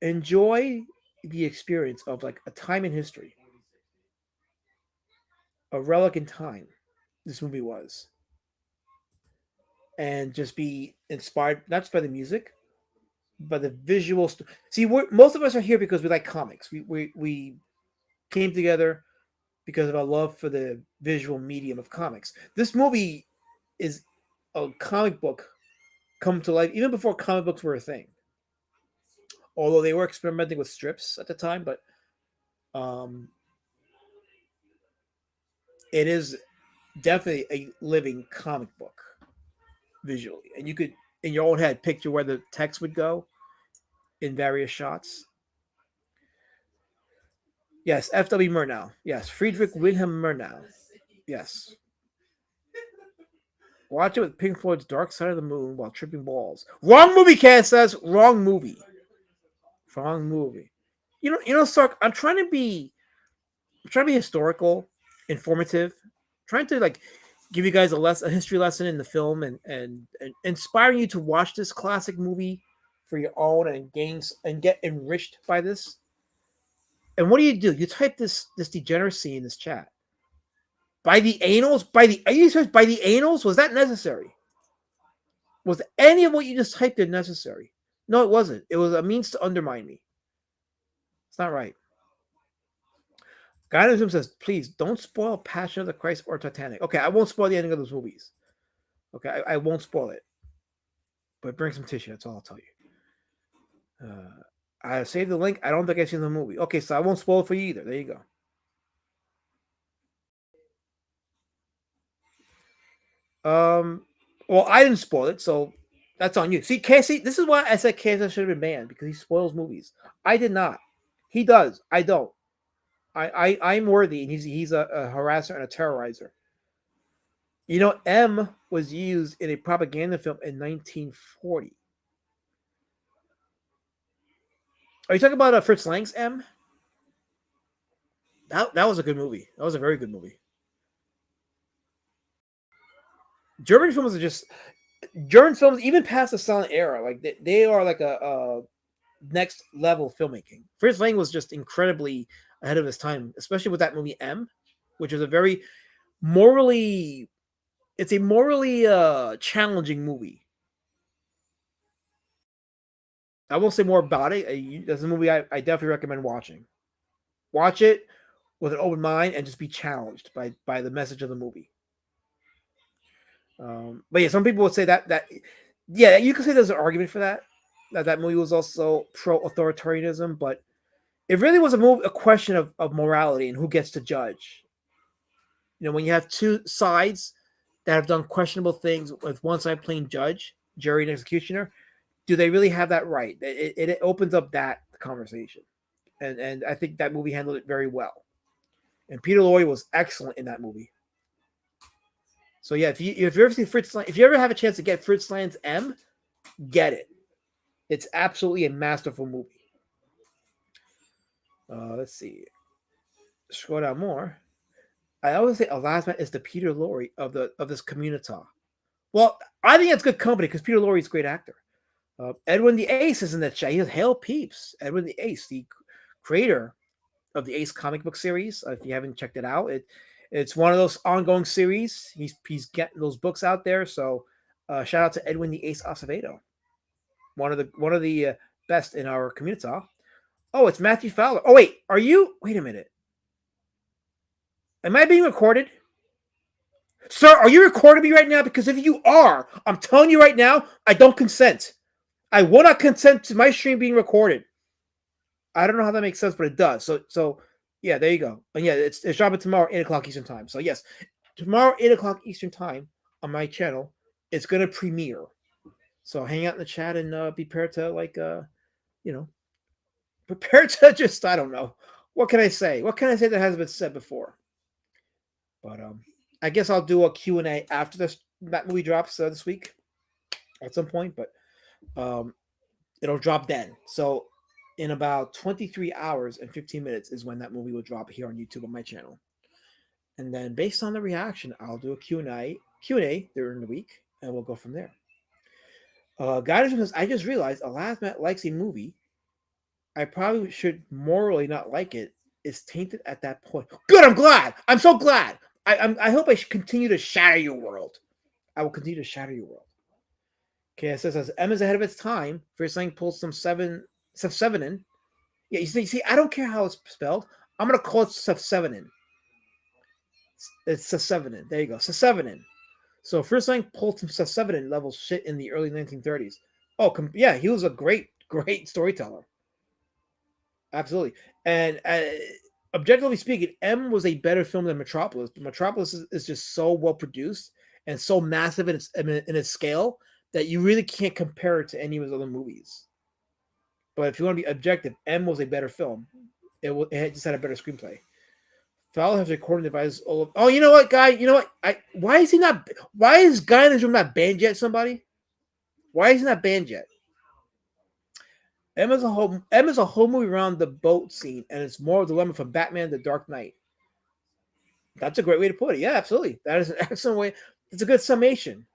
enjoy the experience of like a time in history, a relic in time. This movie was, and just be inspired not just by the music, but the visual. See, most of us are here because we like comics. We came together because of our love for the visual medium of comics. This movie is a comic book come to life even before comic books were a thing. Although they were experimenting with strips at the time, but it is definitely a living comic book visually, and you could in your own head picture where the text would go in various shots. Yes, F.W. Murnau. Yes, Friedrich Wilhelm Murnau. Yes. Watch it with Pink Floyd's Dark Side of the Moon while tripping balls. Wrong movie, Cat says. Wrong movie. Wrong movie. Sark, I'm trying to be historical, informative, trying to like give you guys a history lesson in the film, and inspiring you to watch this classic movie for your own and get enriched by this. And what do? You type this degeneracy in this chat. By the anals? Are you serious? By the anals? Was that necessary? Was any of what you just typed in necessary? No, it wasn't. It was a means to undermine me. It's not right. Guy says, please don't spoil Passion of the Christ or Titanic. Okay, I won't spoil the ending of those movies. Okay, I won't spoil it. But bring some tissue. That's all I'll tell you. I saved the link. I don't think I've seen the movie. Okay, so I won't spoil it for you either. There you go. Well, I didn't spoil it, so that's on you. See, Casey, this is why I said Casey should have been banned, because he spoils movies. I did not. He does. I don't. I'm worthy, and he's a harasser and a terrorizer. M was used in a propaganda film in 1940. Are you talking about Fritz Lang's M? That was a good movie. That was a very good movie. German films are just German films, even past the silent era, like they are like a next level filmmaking. Fritz Lang was just incredibly ahead of his time, especially with that movie M, which is a very morally it's a morally challenging movie. I won't say more about it. That's a movie I definitely recommend watching. Watch it with an open mind and just be challenged by the message of the movie. But yeah, some people would say that yeah, you could say there's an argument for that movie was also pro authoritarianism, but it really was a question of morality and who gets to judge. When you have two sides that have done questionable things with one side playing judge, jury, and executioner, do they really have that right? It opens up that conversation, and I think that movie handled it very well. And Peter Lorre was excellent in that movie. So yeah, if you ever see Fritz Lang, if you ever have a chance to get Fritz Lang's M, get it. It's absolutely a masterful movie. Let's see. Scroll down more. I always say Elasma is the Peter Lorre of this Communitah. Well, I think it's good company because Peter Lorre is a great actor. Edwin the Ace is in that chat. He has Hail Peeps. Edwin the Ace, the creator of the Ace comic book series. If you haven't checked it out, it's one of those ongoing series. He's getting those books out there. So shout out to Edwin the Ace Acevedo, one of the best in our Communitah. Oh, it's Matthew Fowler. Oh wait, are you? Wait a minute. Am I being recorded? Sir, are you recording me right now? Because if you are, I'm telling you right now, I don't consent. I will not consent to my stream being recorded. I don't know how that makes sense, but it does. So yeah, there you go. And yeah, it's dropping tomorrow, 8 o'clock Eastern time. So yes, tomorrow, 8 o'clock Eastern time on my channel, it's gonna premiere. So hang out in the chat and be prepared to prepare to just, I don't know. What can I say? What can I say that hasn't been said before? But I guess I'll do a Q&A after that movie drops this week at some point, but it'll drop then. So in about 23 hours and 15 minutes is when that movie will drop here on YouTube on my channel. And then based on the reaction, I'll do a Q&A during the week, and we'll go from there. Guys, because I just realized Alasmat likes a movie I probably should morally not like it. Is tainted at that point. Good, I'm glad. I'm so glad. I hope I should continue to shatter your world. I will continue to shatter your world. Okay, it says M is ahead of its time. First Lang pulls some seven in. Yeah, you see, I don't care how it's spelled. I'm gonna call it Sefsevenin. It's Sefsevenin. There you go, Sefsevenin. So First Lang pulled some Sefsevenin level shit in the early 1930s. Oh, yeah, he was a great storyteller. Absolutely. And objectively speaking, M was a better film than Metropolis. But Metropolis is just so well produced and so massive in its scale that you really can't compare it to any of his other movies. But if you want to be objective, M was a better film. It just had a better screenplay. Fowler has recording devices. Oh, you know what, guy? You know what? Why is Guy in his room not banned yet? Somebody? Why is he not banned yet? M is a whole movie around the boat scene, and it's more of a dilemma from Batman: The Dark Knight. That's a great way to put it. Yeah, absolutely. That is an excellent way. It's a good summation.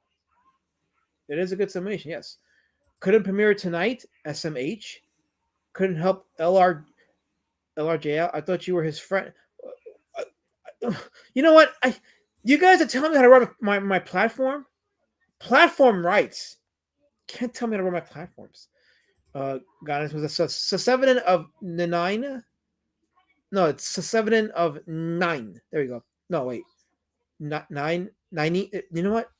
It is a good summation. Yes. Couldn't premiere tonight. SMH. Couldn't help LRJ out. I thought you were his friend. You know what? You guys are telling me how to run my platform. Platform rights. Can't tell me how to run my platforms. Guys, was a Sefsevenin of 9. No, it's Sefsevenin of 9. There you go. No, wait. Not 9. 90. You know what?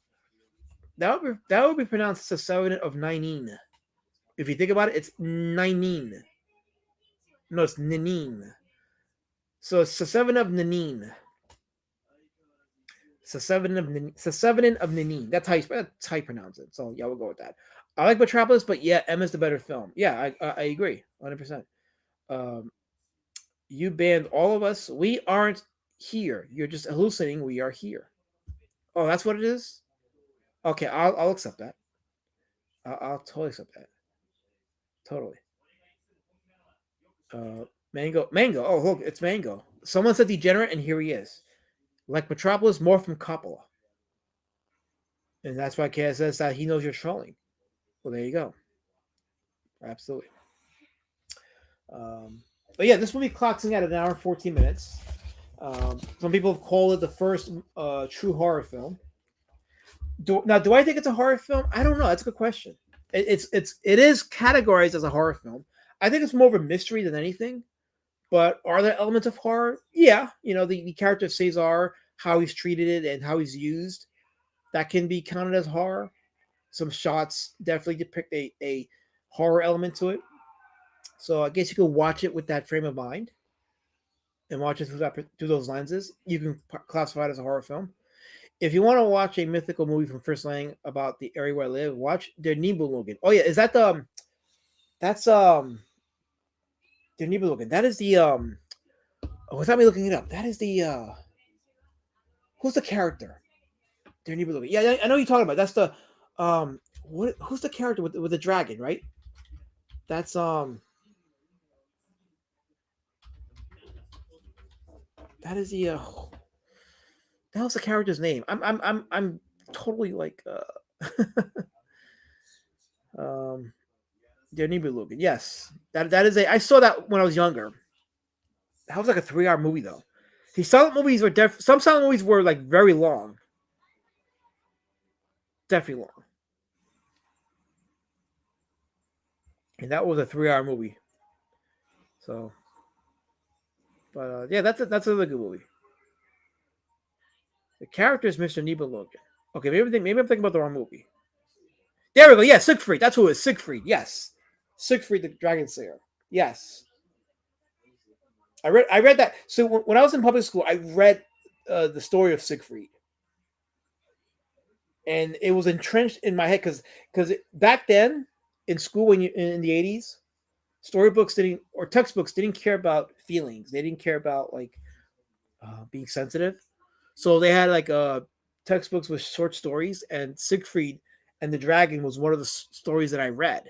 That would be pronounced Sefsevenin of 19. If you think about it, it's 19. No, it's Nanin. So it's Sefsevenin of Nanin. Sefsevenin of Nanin. That's how you pronounce it. So yeah, we'll go with that. I like Metropolis, but yeah, M is the better film. Yeah, I agree, 100%. You banned all of us. We aren't here. You're just hallucinating. We are here. Oh, that's what it is. Okay, I'll accept that. I'll totally accept that. Totally. Mango. Oh, look, it's Mango. Someone said degenerate, and here he is. Like Metropolis, more from Coppola. And that's why Kaz says that he knows you're trolling. Well, there you go. Absolutely. But yeah, this movie clocks in at an hour and 14 minutes. Some people have called it the first true horror film. Do I think it's a horror film? I don't know. That's a good question. It is categorized as a horror film. I think it's more of a mystery than anything. But are there elements of horror? Yeah, the character of Cesar, how he's treated it and how he's used, that can be counted as horror. Some shots definitely depict a horror element to it. So I guess you could watch it with that frame of mind and watch it through those lenses. You can classify it as a horror film. If you want to watch a mythical movie from First Lang about the area where I live, watch Der Nibelungen. Oh yeah, is that that's Der Nibelungen. That is the without me looking it up, that is the who's the character? Der Nibelungen. Yeah, I know you're talking about. That's the who's the character with the dragon, right? That's that is the that was the character's name. I'm totally like Der Nibelungen. Yes, that is a. I saw that when I was younger. That was like a 3-hour movie though. See, silent movies were some silent movies were like very long, definitely long, and that was a 3-hour movie. So, but yeah, that's another good movie. The character is Mr. Nibelungen. Okay, maybe I'm thinking about the wrong movie. There we go. Yeah, Siegfried. That's who it is. Siegfried. Yes, Siegfried the Dragon Slayer. Yes, I read that. So when I was in public school, I read the story of Siegfried, and it was entrenched in my head because back then in school when you in the 80s, storybooks or textbooks didn't care about feelings. They didn't care about like being sensitive. So they had like textbooks with short stories, and Siegfried and the Dragon was one of the stories that I read.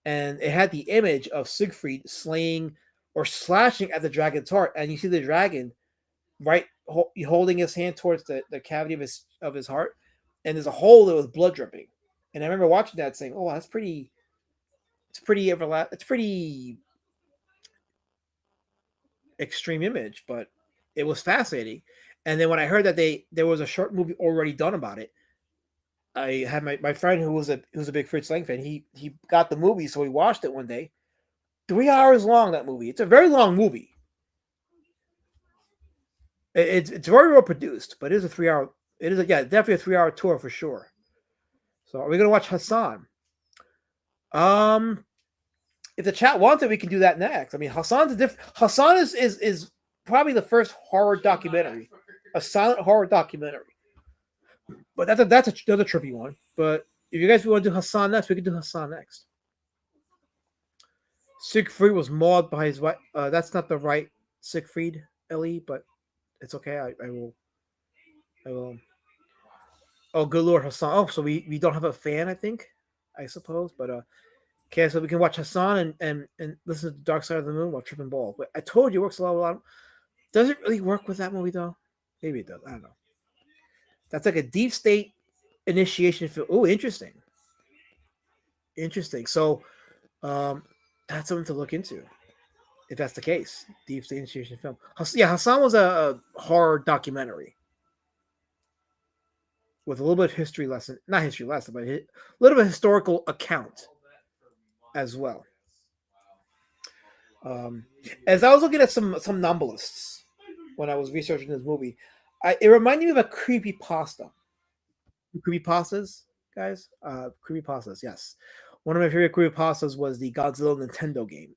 And it had the image of Siegfried slaying or slashing at the dragon's heart, and you see the dragon right holding his hand towards the cavity of his heart, and there's a hole that was blood dripping. And I remember watching that saying, "Oh, that's pretty. It's pretty It's pretty extreme image, but it was fascinating." And then when I heard that there was a short movie already done about it, I had my friend who was a big Fritz Lang fan. He got the movie, so we watched it one day. 3 hours long, that movie. It's a very long movie. It's very well produced, but it is a 3-hour. It is definitely a 3-hour tour for sure. So are we gonna watch Hassan? If the chat wants it, we can do that next. I mean, Hassan is probably the first horror documentary, a silent horror documentary. But that's another trippy one. But if you guys want to do Hassan next, we can do Hassan next. Siegfried was mauled by his wife. That's not the right Siegfried, Ellie, but it's okay. I will. Oh, good Lord, Hassan. Oh, so we don't have a fan, I suppose. But okay, so we can watch Hassan and listen to Dark Side of the Moon while tripping ball. But I told you it works a lot. Does it really work with that movie though? Maybe it does. I don't know. That's like a deep state initiation film. Oh, interesting. So, that's something to look into if that's the case. Deep state initiation film. Yeah, Hassan was a horror documentary with a little bit of history lesson, not history lesson, but a little bit of historical account as well. As I was looking at some novellists when I was researching this movie, it reminded me of a creepypasta. Creepypastas, guys? Creepypastas, yes. One of my favorite creepypastas was the Godzilla Nintendo game.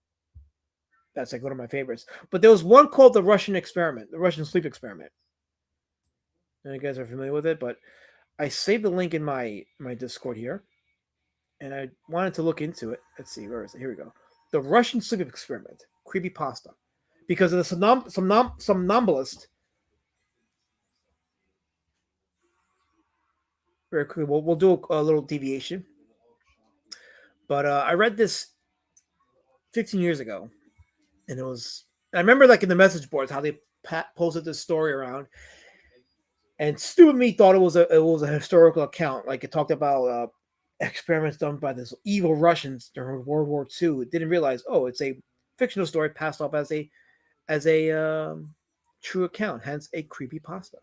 That's like one of my favorites. But there was one called the Russian Experiment, the Russian Sleep Experiment. And you guys are familiar with it, but I saved the link in my Discord here, and I wanted to look into it. Let's see, where is it? Here we go. The Russian Sleep Experiment, creepypasta, because of the somnambulist. Very quickly, we'll do a little deviation. But I read this 15 years ago, and it was I remember like in the message boards how they posted this story around, and stupid me thought it was a historical account. Like it talked about experiments done by this evil Russians during World War II. It didn't realize, oh, it's a fictional story passed off as a true account, hence a creepy pasta.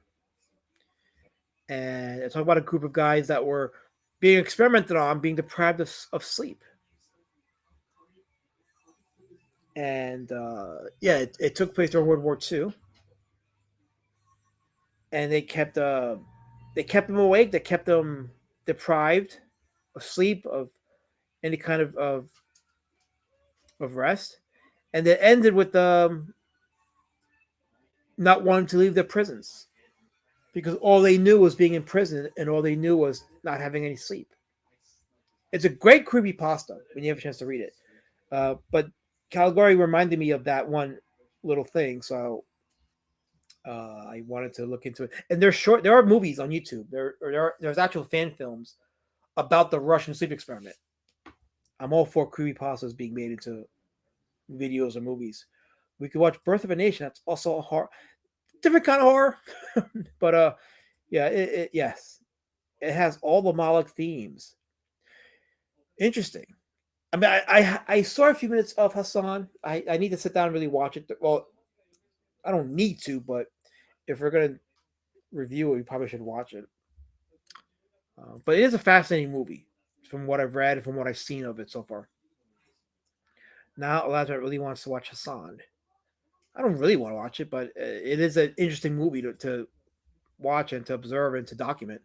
And it talked about a group of guys that were being experimented on, being deprived of sleep. And yeah, it took place during World War II, and they kept them awake. They kept them deprived of sleep, of any kind of rest, and it ended with not wanting to leave their prisons because all they knew was being in prison, and all they knew was not having any sleep. It's a great creepy pasta when you have a chance to read it. But Caligari reminded me of that one little thing, so I wanted to look into it. And they're short. There are movies on YouTube. There's actual fan films about the Russian sleep experiment. I'm all for creepypastas being made into videos or movies. We could watch Birth of a Nation. That's also a horror, different kind of horror, but yeah, yes, it has all the Moloch themes. Interesting. I mean, I saw a few minutes of Hassan. I need to sit down and really watch it. Well, I don't need to, but if we're gonna review it, we probably should watch it. But it is a fascinating movie, from what I've read and from what I've seen of it so far. Now, Elijah really wants to watch Hassan. I don't really want to watch it, but it is an interesting movie to watch and to observe and to document.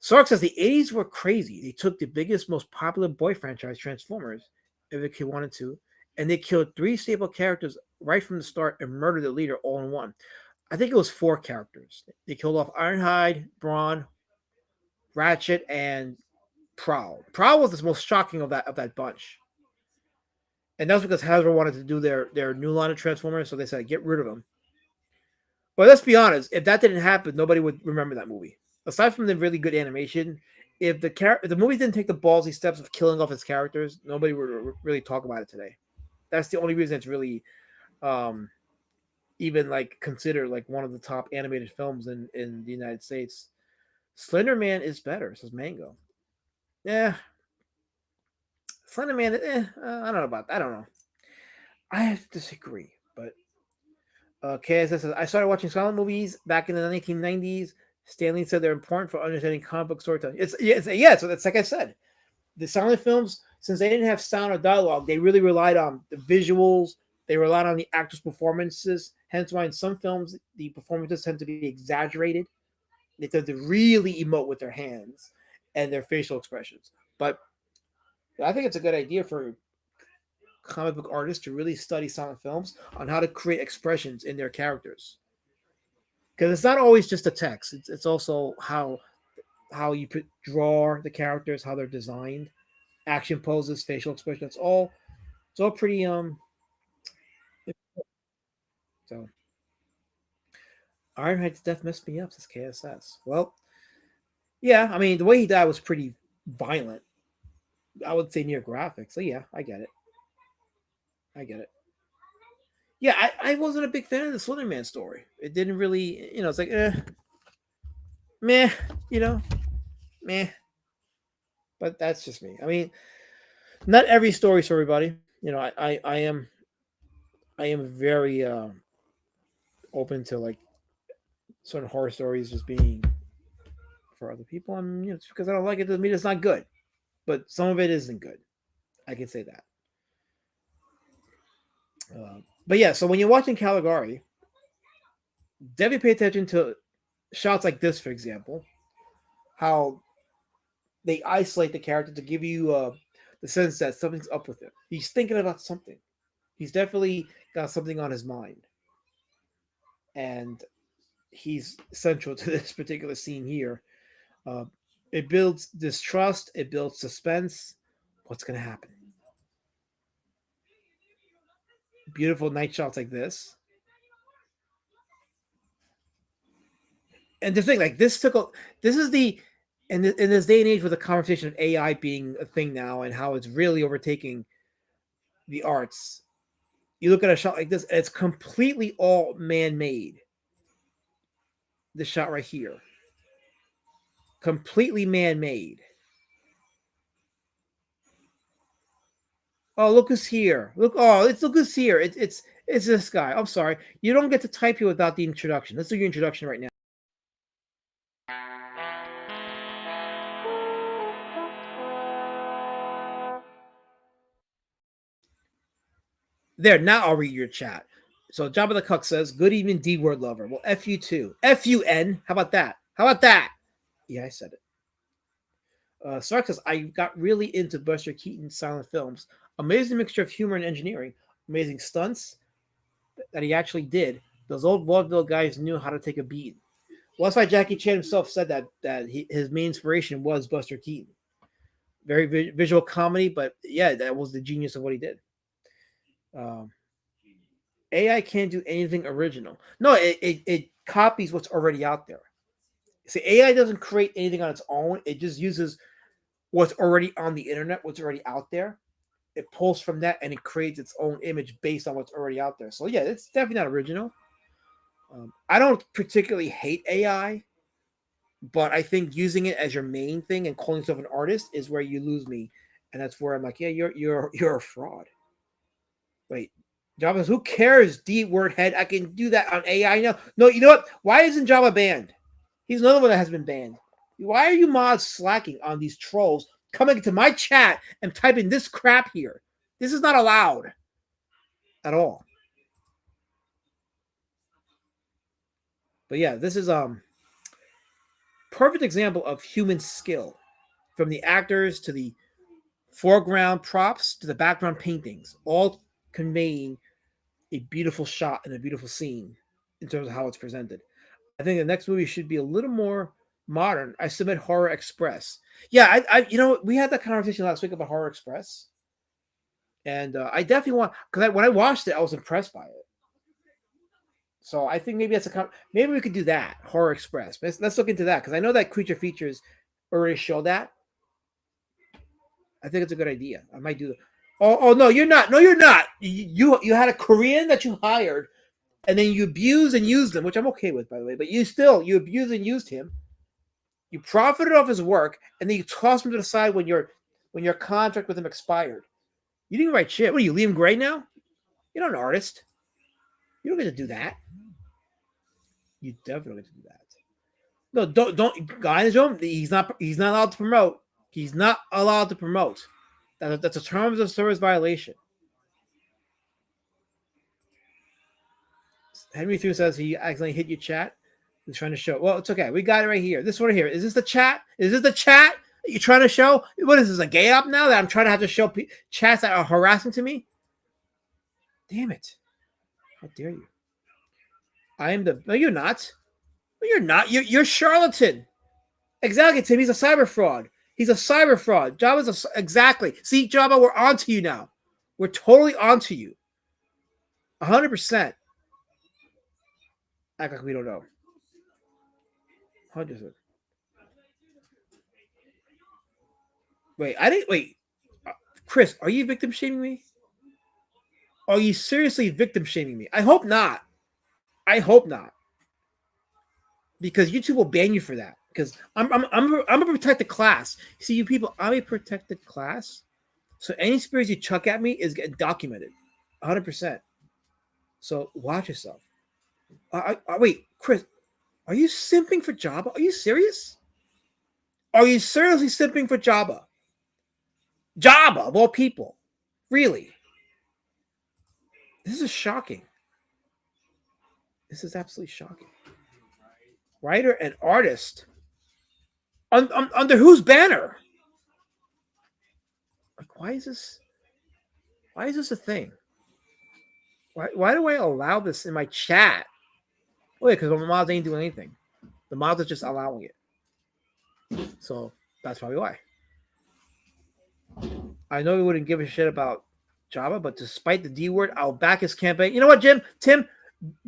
Sark says the 80s were crazy. They took the biggest, most popular boy franchise, Transformers, if a kid wanted to, and they killed 3 staple characters right from the start and murdered the leader all in one. I think it was 4 characters. They killed off Ironhide, Brawn, Ratchet, and Prowl. Prowl was the most shocking of that bunch. And that's because Hasbro wanted to do their new line of Transformers, so they said get rid of them. But let's be honest, if that didn't happen, nobody would remember that movie. Aside from the really good animation, if the movie didn't take the ballsy steps of killing off its characters, nobody would really talk about it today. That's the only reason it's really even like considered like one of the top animated films in the United States. Slender Man is better, says Mango. Yeah, Slender Man. I don't know about that. I don't know. I have to disagree, but KSS says I started watching silent movies back in the 1990s. Stanley said they're important for understanding comic book storytelling. Yeah. So that's like I said, the silent films, since they didn't have sound or dialogue, they really relied on the visuals. They relied on the actors' performances. Hence why in some films the performances tend to be exaggerated. They tend to really emote with their hands and their facial expressions. But I think it's a good idea for comic book artists to really study silent films on how to create expressions in their characters. Because it's not always just the text; it's also how you draw the characters, how they're designed, action poses, facial expressions. It's all pretty So Ironhide's death messed me up, says KSS. Well, yeah, I mean the way he died was pretty violent. I would say near graphic. So yeah, I get it. Yeah, I wasn't a big fan of the Slender Man story. It didn't really, it's like, meh, meh. But that's just me. I mean, not every story's for everybody. I am very open to like certain horror stories just being for other people. And it's because I don't like it doesn't mean it's not good. But some of it isn't good. I can say that. But yeah, so when you're watching Caligari, definitely pay attention to shots like this, for example, how they isolate the character to give you the sense that something's up with him. He's thinking about something. He's definitely got something on his mind. And he's central to this particular scene here. It builds distrust. It builds suspense. What's going to happen? Beautiful night shots like this. And the thing, like this is the in this day and age with the conversation of AI being a thing now and how it's really overtaking the arts. you look at a shot like this, it's completely all man-made. This shot right here. Completely man-made. Oh, look who's here. Look who's here. It's this guy. I'm sorry. You don't get to type here without the introduction. Let's do your introduction right now. There, now I'll read your chat. So Jabba the Cuck says, good evening, D-word lover. Well, F you too. F-U-N. How about that? How about that? Yeah, I said it. Sark says, I got really into Buster Keaton's silent films. Amazing mixture of humor and engineering. Amazing stunts that he actually did. Those old vaudeville guys knew how to take a beat. Well, that's why Jackie Chan himself said that his main inspiration was Buster Keaton. Very visual comedy, but yeah, that was the genius of what he did. AI can't do anything original. No, it copies what's already out there. See, AI doesn't create anything on its own. It just uses what's already on the internet, what's already out there. It pulls from that and it creates its own image based on what's already out there. So yeah, it's definitely not original. I don't particularly hate AI, but I think using it as your main thing and calling yourself an artist is where you lose me, and that's where I'm like, yeah, you're a fraud. Wait, Java says, who cares? D word head, I can do that on AI now. No, you know what? Why isn't Java banned? He's another one that has been banned. Why are you mods slacking on these trolls coming into my chat and typing this crap here? This is not allowed at all. But yeah, this is perfect example of human skill, from the actors to the foreground props to the background paintings, all conveying a beautiful shot and a beautiful scene in terms of how it's presented. I think the next movie should be a little more modern. I submit Horror Express. Yeah, I we had that conversation last week about Horror Express, and I definitely want, because when I watched it, I was impressed by it. So I think maybe maybe we could do that, Horror Express. Let's look into that, because I know that Creature Features already show that. I think it's a good idea. I might do that. Oh no, you're not. No, you're not. You had a Korean that you hired, and then you abused and used him, which I'm okay with, by the way. But you abused and used him. You profited off his work, and then you tossed him to the side when your contract with him expired. You didn't write shit. What are you, Liam Gray now? You're not an artist. You don't get to do that. You definitely get to do that. No, don't guys. He's not allowed to promote. He's not allowed to promote. That's a terms of service violation. Henry Thru says he accidentally hit your chat. He's trying to show. Well, it's okay. We got it right here. This one here. Is this the chat? Is this the chat that you're trying to show? What is this, a gay app now that I'm trying to have to show chats that are harassing to me? Damn it. How dare you? I am the... No, you're not. No, you're not. You're charlatan. Exactly, Tim. He's a cyber fraud. He's a cyber fraud. Jabba's exactly. See, Jabba, we're on to you now. We're totally on to you. 100%. Act like we don't know. 100%. Wait. Chris, are you victim shaming me? Are you seriously victim shaming me? I hope not. Because YouTube will ban you for that. Because I'm a protected class. See, you people, I'm a protected class. So any spirits you chuck at me is getting documented. 100%. So watch yourself. Wait, Chris, are you simping for Jabba? Are you serious? Are you seriously simping for Jabba? Jabba, of all people. Really? This is shocking. This is absolutely shocking. Writer and artist. Under whose banner? Like, why is this a thing? Why do I allow this in my chat? Oh, yeah, because the mods ain't doing anything. The mods are just allowing it. So that's probably why. I know we wouldn't give a shit about Jabba, but despite the D word, I'll back his campaign. You know what, Tim?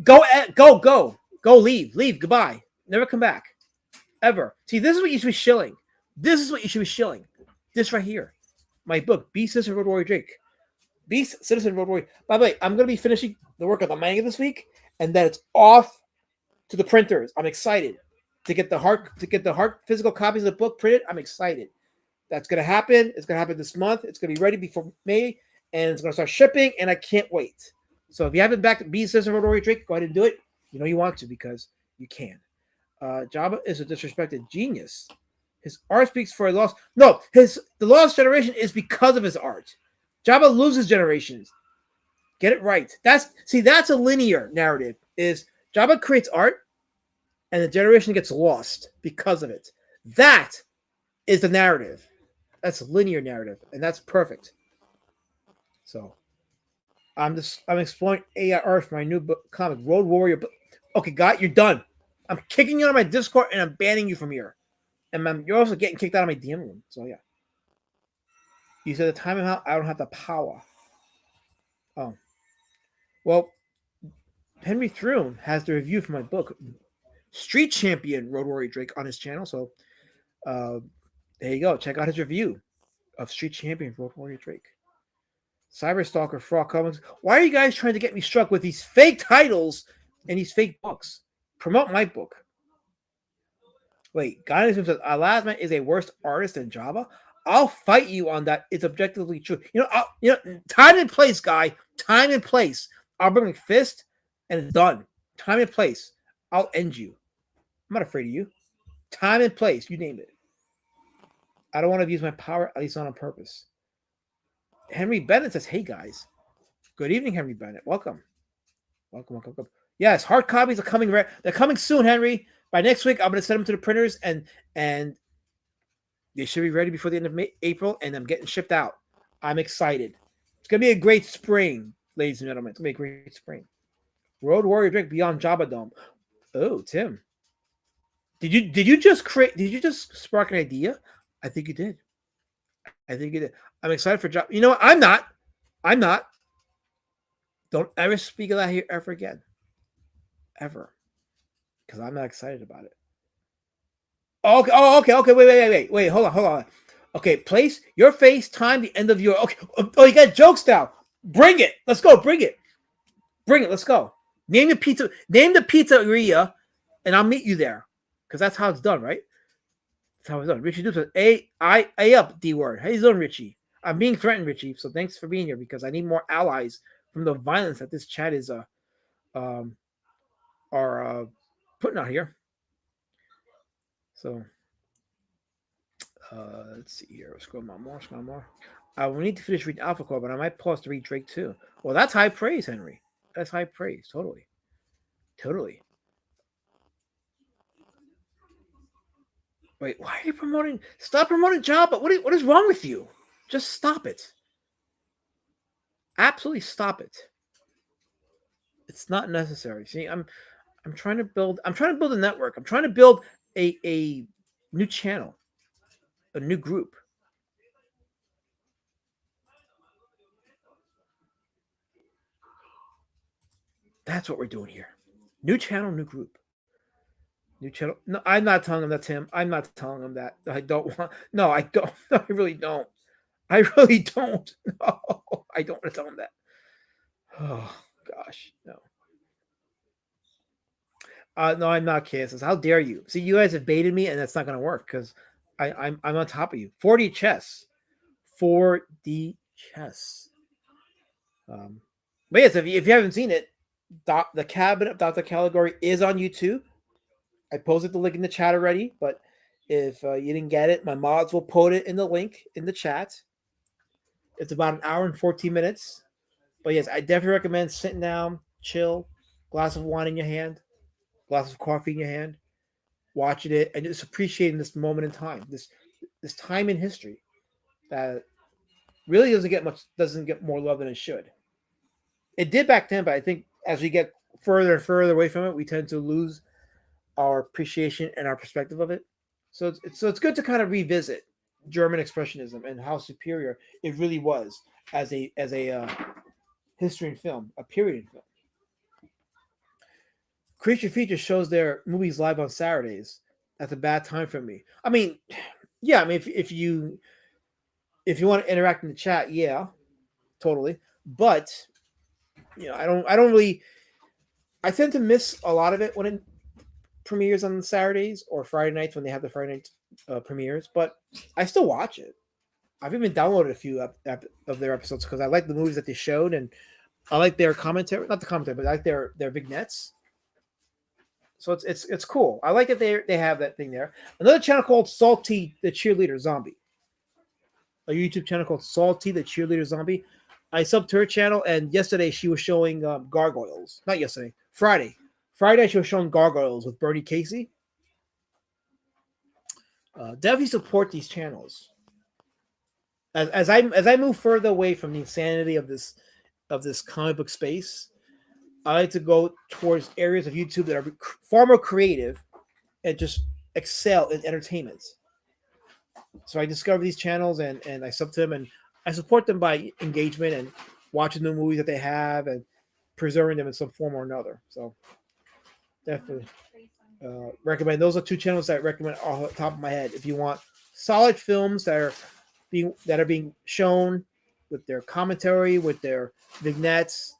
Go, leave, goodbye. Never come back. Ever. See, this is what you should be shilling. This right here. My book, Be Sister Road Warrior Drake. Beast Citizen Road Warrior. By the way, I'm going to be finishing the work on the manga this week, and then it's off to the printers. I'm excited to get the hard physical copies of the book printed. I'm excited. That's going to happen. It's going to happen this month. It's going to be ready before May, and it's going to start shipping, and I can't wait. So if you haven't backed Beast Citizen Road Warrior Drake, go ahead and do it. You know you want to because you can. Jabba is a disrespected genius. His art speaks for a lost. No, the lost generation is because of his art. Jabba loses generations. Get it right. That's a linear narrative. Is Jabba creates art, and the generation gets lost because of it. That is the narrative. That's a linear narrative, and that's perfect. So, I'm exploring AI art for my new book, comic Road Warrior. Okay, guy, you're done. I'm kicking you out of my Discord, and I'm banning you from here. And you're also getting kicked out of my DM room. So yeah. You said the time out. I don't have the power. Oh, well, Henry Thrune has the review for my book, Street Champion Road Warrior Drake, on his channel. So there you go. Check out his review of Street Champion Road Warrior Drake. Cyberstalker Frog Comics. Why are you guys trying to get me struck with these fake titles and these fake books? Promote my book. Wait, Guidance says Alasma is a worse artist than Jabba. I'll fight you on that. It's objectively true. Time and place, guy. Time and place. I'll bring a fist, and it's done. Time and place. I'll end you. I'm not afraid of you. Time and place. You name it. I don't want to use my power, at least not on purpose. Henry Bennett says, "Hey guys, good evening, Henry Bennett. Welcome. Welcome. Yes, hard copies are coming. They're coming soon, Henry. By next week, I'm going to send them to the printers, and they should be ready before the end of April, and I'm getting shipped out. I'm excited. It's going to be a great spring, ladies and gentlemen. It's going to be a great spring. Road Warrior Drake Beyond Jabba Dome. Oh, Tim. Did you just spark an idea? I think you did. I'm excited for Jabba. You know what? I'm not. Don't ever speak of that here ever again. Ever. Because I'm not excited about it. Okay. Oh, okay. Wait. Hold on. Okay, place your face, time, the end of your. Okay. Oh, you got jokes now. Bring it. Let's go. Bring it. Let's go. Name the pizzeria, and I'll meet you there. Because that's how it's done, right? That's how it's done. Richie Dukes says, A up, D word. How you doing, Richie? I'm being threatened, Richie. So thanks for being here because I need more allies from the violence that this chat is putting out here. So let's see here. Scroll more. I will need to finish reading Alpha Core, but I might pause to read Drake too. Well, that's high praise, Henry. That's high praise. Totally. Wait, why are you promoting? Stop promoting Jabba. What is wrong with you? Just stop it. Absolutely stop it. It's not necessary. See, I'm trying to build a network. I'm trying to build a new channel, a new group. That's what we're doing here. New channel, new group. New channel. No, I'm not telling him that, Tim. I'm not telling him that. I don't want. No, I don't. No, I really don't. No, I don't want to tell him that. Oh gosh, no. No, I'm not Kansas. How dare you? See, you guys have baited me, and that's not going to work because I'm on top of you. 4D chess. But yes, if you haven't seen it, the Cabinet of Dr. Caligari is on YouTube. I posted the link in the chat already, but if you didn't get it, my mods will put it in the link in the chat. It's about an hour and 14 minutes. But yes, I definitely recommend sitting down, chill, glass of wine in your hand, glass of coffee in your hand, watching it, and just appreciating this moment in time, this time in history that really doesn't get more love than it should. It did back then, but I think as we get further and further away from it, we tend to lose our appreciation and our perspective of it. So it's good to kind of revisit German expressionism and how superior it really was as a history in film, a period in film. Creature Feature shows their movies live on Saturdays. That's a bad time for me. I mean, yeah. I mean, if you want to interact in the chat, yeah. totally. But I don't really. I tend to miss a lot of it when it premieres on Saturdays or Friday nights when they have the Friday night premieres. But I still watch it. I've even downloaded a few of their episodes because I like the movies that they showed, and I like their commentary. Not the commentary, but I like their vignettes. So it's cool. I like that they have that thing there. Another channel called Salty the Cheerleader Zombie. A YouTube channel called Salty the Cheerleader Zombie. I subbed to her channel, and yesterday she was showing gargoyles. Not yesterday, Friday. Friday she was showing gargoyles with Bernie Casey. Definitely support these channels. As I move further away from the insanity of this comic book space, I like to go towards areas of YouTube that are far more creative and just excel in entertainment. So I discover these channels and I sub to them, and I support them by engagement and watching the movies that they have and preserving them in some form or another. So definitely recommend. Those are two channels that I recommend off the top of my head. If you want solid films that are being shown with their commentary, with their vignettes,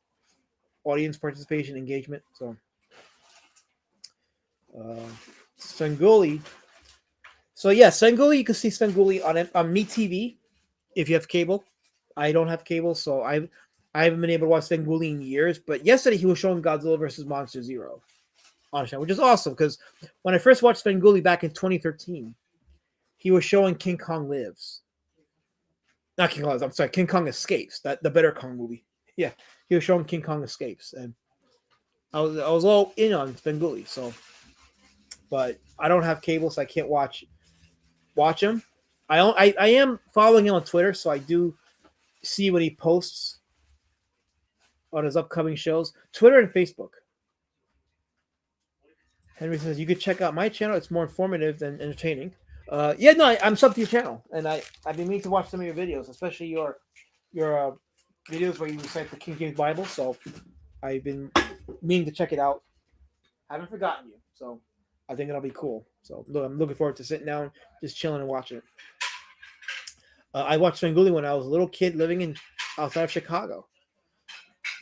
audience participation, engagement. So Svengoolie. So yeah, Svengoolie, you can see Svengoolie on MeTV if you have cable. I don't have cable, so I haven't been able to watch Svengoolie in years. But yesterday he was showing Godzilla versus Monster Zero on the channel, which is awesome because when I first watched Svengoolie back in 2013, he was showing King Kong Lives. Not King Kong Lives, I'm sorry, King Kong Escapes, the better Kong movie. Yeah, he was showing King Kong Escapes, and I was all in on Svengoolie. So, but I don't have cable, so I can't watch him. I am following him on Twitter, so I do see what he posts on his upcoming shows. Twitter and Facebook. Henry says you could check out my channel. It's more informative than entertaining. I'm subbed to your channel, and I've been meaning to watch some of your videos, especially your videos where you recite the King James Bible. So I've been meaning to check it out. I haven't forgotten you, so I think it'll be cool. So I'm looking forward to sitting down, just chilling and watching it. I watched Svengoolie when I was a little kid living outside of Chicago.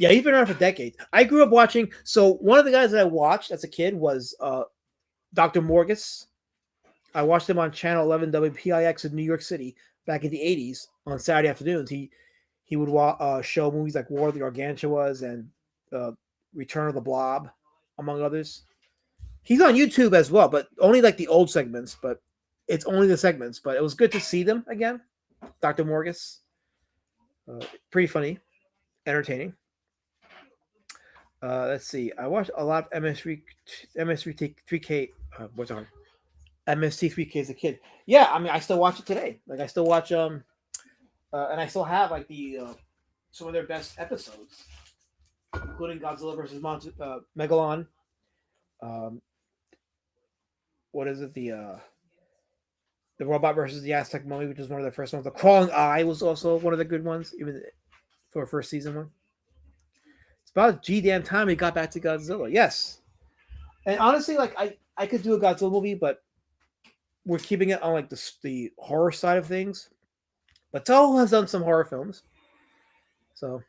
Yeah, he's been around for decades. I grew up watching. So one of the guys that I watched as a kid was Dr. Morgus. I watched him on Channel 11 WPIX in New York City back in the 80s on Saturday afternoons. He would show movies like War of the Gargantuas and Return of the Blob, among others. He's on YouTube as well, but only like the old segments. But it's only the segments. But it was good to see them again. Dr. Morgus. Pretty funny. Entertaining. Let's see. I watched a lot of MS3K. What's it called? MST3K as a kid. Yeah, I mean, I still watch it today. Like, I still watch and I still have like the some of their best episodes, including Godzilla versus Megalon. What is it? The Robot versus the Aztec Mummy, which is one of the first ones. The Crawling Eye was also one of the good ones, even for a first season one. It's about damn time we got back to Godzilla. Yes, and honestly, like I could do a Godzilla movie, but we're keeping it on like the horror side of things. But Toho has done some horror films, so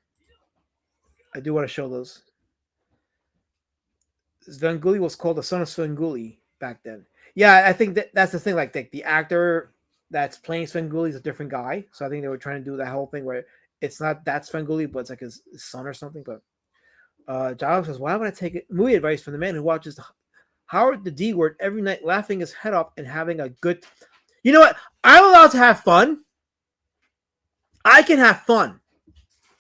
I do want to show those. Svengoolie was called the Son of Svengoolie back then. Yeah, I think that's the thing. Like the actor that's playing Svengoolie is a different guy, so I think they were trying to do that whole thing where it's not that Svengoolie, but it's like his son or something. But John says, "Why would I take movie advice from the man who watches Howard the D Word every night, laughing his head off and having a good?" You know what? I'm allowed to have fun. I can have fun.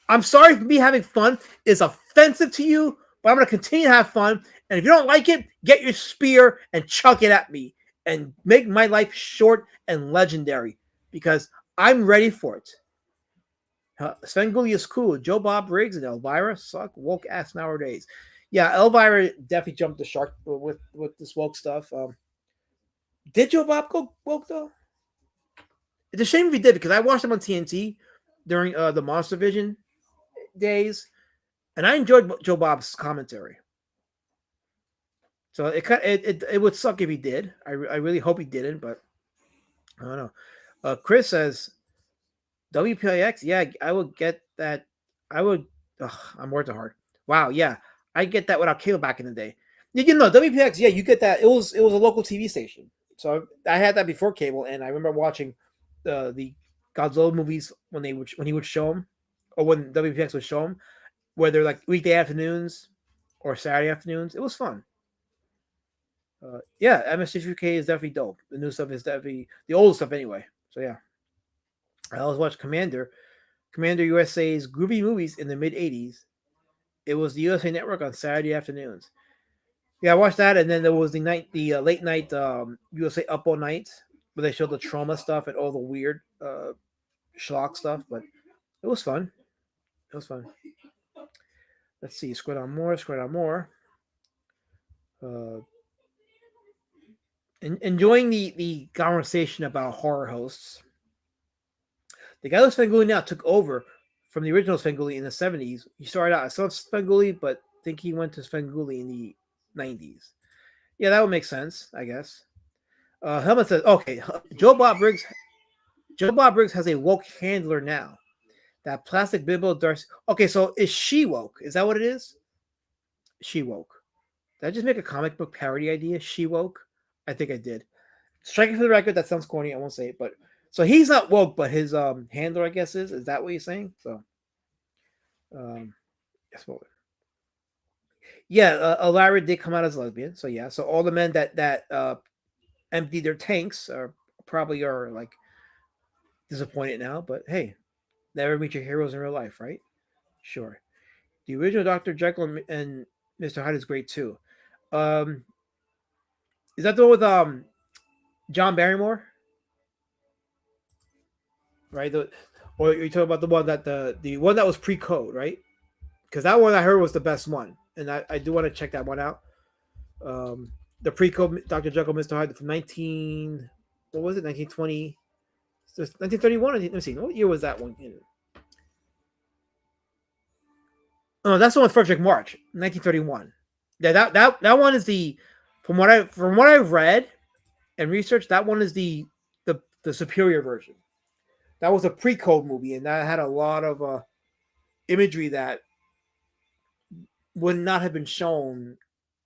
I'm sorry if me having fun is offensive to you, but I'm going to continue to have fun. And if you don't like it, get your spear and chuck it at me and make my life short and legendary because I'm ready for it. Svengoolie is cool. Joe Bob Briggs and Elvira suck woke ass nowadays. Yeah, Elvira definitely jumped the shark with this woke stuff. Did Joe Bob go woke though? It's a shame if he did because I watched him on TNT during the Monster Vision days, and I enjoyed Joe Bob's commentary. So it would suck if he did. I really hope he didn't, but I don't know. Chris says WPIX. Yeah, I will get that I would. Ugh, I'm working hard. Wow, yeah, I get that without cable back in the day. You know, WPX, yeah, you get that. It was a local TV station, so I had that before cable, and I remember watching the Godzilla movies when he would show them, or when WPX would show them, whether like weekday afternoons or Saturday afternoons. It was fun. Yeah, MST3K is definitely dope. The new stuff is definitely the old stuff anyway. So yeah, I always watched Commander USA's groovy movies in the mid '80s. It was the USA Network on Saturday afternoons. Yeah, I watched that, and then there was the late night USA Up All Night, where they showed the trauma stuff and all the weird schlock stuff. But it was fun. It was fun. Let's see. Scroll down more. Scroll down more. Uh, enjoying the conversation about horror hosts. The guy who's Svengoolie now took over from the original Svengoolie in the 70s. He started out as Svengoolie, but I think he went to Svengoolie in the 90s. Yeah, that would make sense, I guess. Helmet says, okay, Joe Bob Briggs has a woke handler now. That plastic bimbo Darcy. Okay, so is she woke? Is that what it is? She woke. Did I just make a comic book parody idea? She woke? I think I did. Striking for the record, that sounds corny. I won't say it, but so he's not woke, but his handler, I guess, is. Is that what you're saying? So, yes, well, yeah, Alara did come out as a lesbian. So yeah, so all the men that emptied their tanks are like disappointed now. But hey, never meet your heroes in real life, right? Sure. The original Dr. Jekyll and Mr. Hyde is great too. Um, is that the one with John Barrymore? Right? Or you're talking about the one that the one that was pre-code, right? Because that one I heard was the best one, and I do want to check that one out. The pre-code Dr. Jekyll, Mr. Hyde from 1920, 1931. Let me see, what year was that one? Oh, that's the one with Frederick March, 1931. Yeah, that one is the from what I've read and researched. That one is the superior version. That was a pre-code movie, and that had a lot of imagery that would not have been shown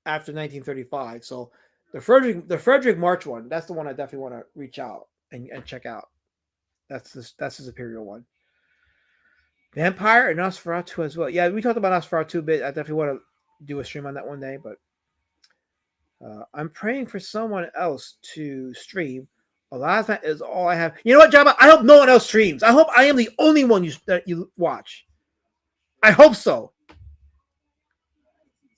after 1935. So the Frederick March one, that's the one I definitely want to reach out and check out. That's the superior one. Vampire and Nosferatu as well. Yeah, we talked about Nosferatu a bit. I definitely want to do a stream on that one day, but I'm praying for someone else to stream. Last is all I have. You know what, Jabba? I hope no one else streams. I hope I am the only one that you watch. I hope so.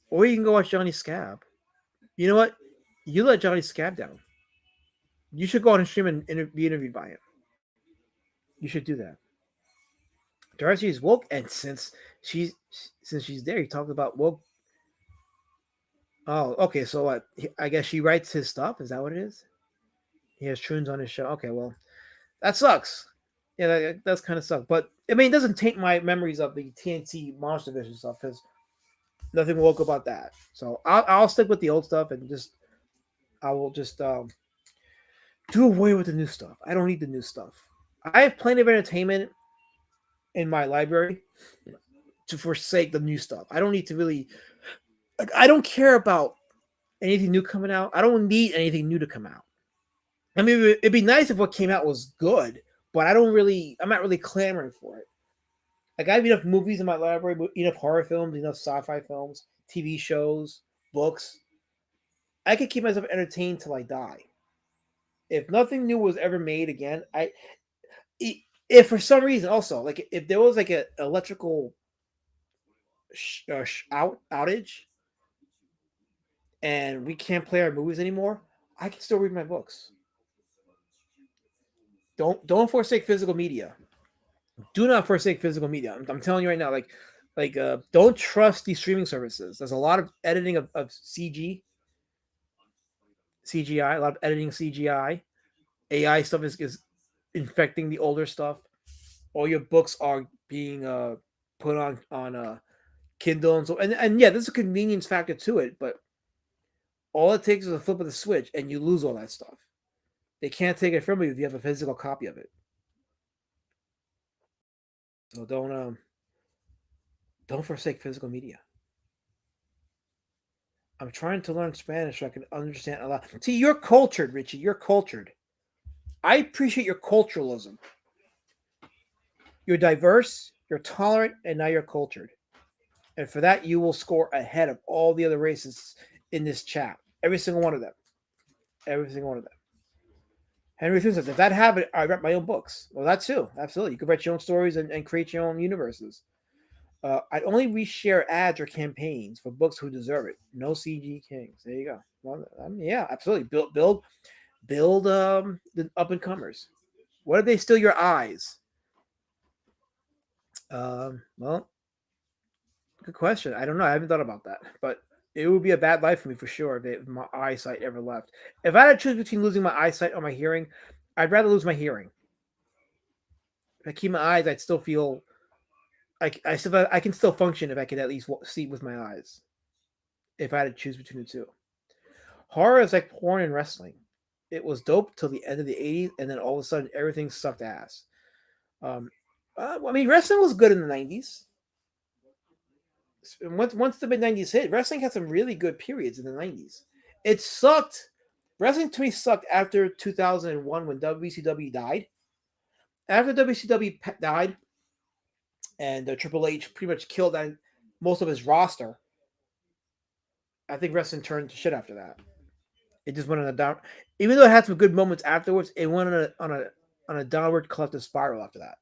Or you can go watch Johnny Scab. You know what? You let Johnny Scab down. You should go on and stream and be interviewed by him. You should do that. Darcy is woke, and since she's there, he talked about woke. Oh, okay. So what? I guess she writes his stuff. Is that what it is? He has tunes on his show. Okay, well, that sucks. Yeah, that does kind of suck. But I mean, it doesn't taint my memories of the TNT Monster Division stuff because nothing woke about that. So I'll stick with the old stuff and I will just do away with the new stuff. I don't need the new stuff. I have plenty of entertainment in my library to forsake the new stuff. I don't need to really. I don't care about anything new coming out. I don't need anything new to come out. I mean, it'd be nice if what came out was good, but I'm not really clamoring for it. Like I have enough movies in my library, enough horror films, enough sci-fi films, TV shows, books. I could keep myself entertained till I die. If nothing new was ever made again, if for some reason also like if there was like an electrical outage and we can't play our movies anymore, I can still read my books. Don't forsake physical media. Do not forsake physical media. I'm telling you right now, don't trust these streaming services. There's a lot of editing of CGI, a lot of editing CGI. AI stuff is infecting the older stuff. All your books are being put on Kindle and so and yeah, there's a convenience factor to it, but all it takes is a flip of the switch and you lose all that stuff. They can't take it from you if you have a physical copy of it. So don't Don't forsake physical media. I'm trying to learn Spanish so I can understand a lot. See, you're cultured, Richie. You're cultured. I appreciate your culturalism. You're diverse, you're tolerant, and now you're cultured. And for that, you will score ahead of all the other races in this chat. Every single one of them. Every single one of them. Henry Thunes says, if that happened, I write my own books. Well, that too. Absolutely. You could write your own stories and create your own universes. I'd only reshare ads or campaigns for books who deserve it. No CG kings. There you go. Well, yeah, absolutely. Build the up and comers. What if they steal your eyes? Well, good question. I don't know. I haven't thought about that, but it would be a bad life for me for sure if my eyesight ever left. If I had to choose between losing my eyesight or my hearing, I'd rather lose my hearing. If I keep my eyes, I'd still feel I can still function if I could at least see with my eyes. If I had to choose between the two, horror is like porn and wrestling. It was dope till the end of the '80s, and then all of a sudden everything sucked ass. I mean, wrestling was good in the '90s. Once the mid '90s hit, wrestling had some really good periods in the '90s. It sucked. Wrestling to me sucked after 2001 when WCW died. After WCW died, and Triple H pretty much killed most of his roster, I think wrestling turned to shit after that. It just went on a down. Even though it had some good moments afterwards, it went on a downward collective spiral after that.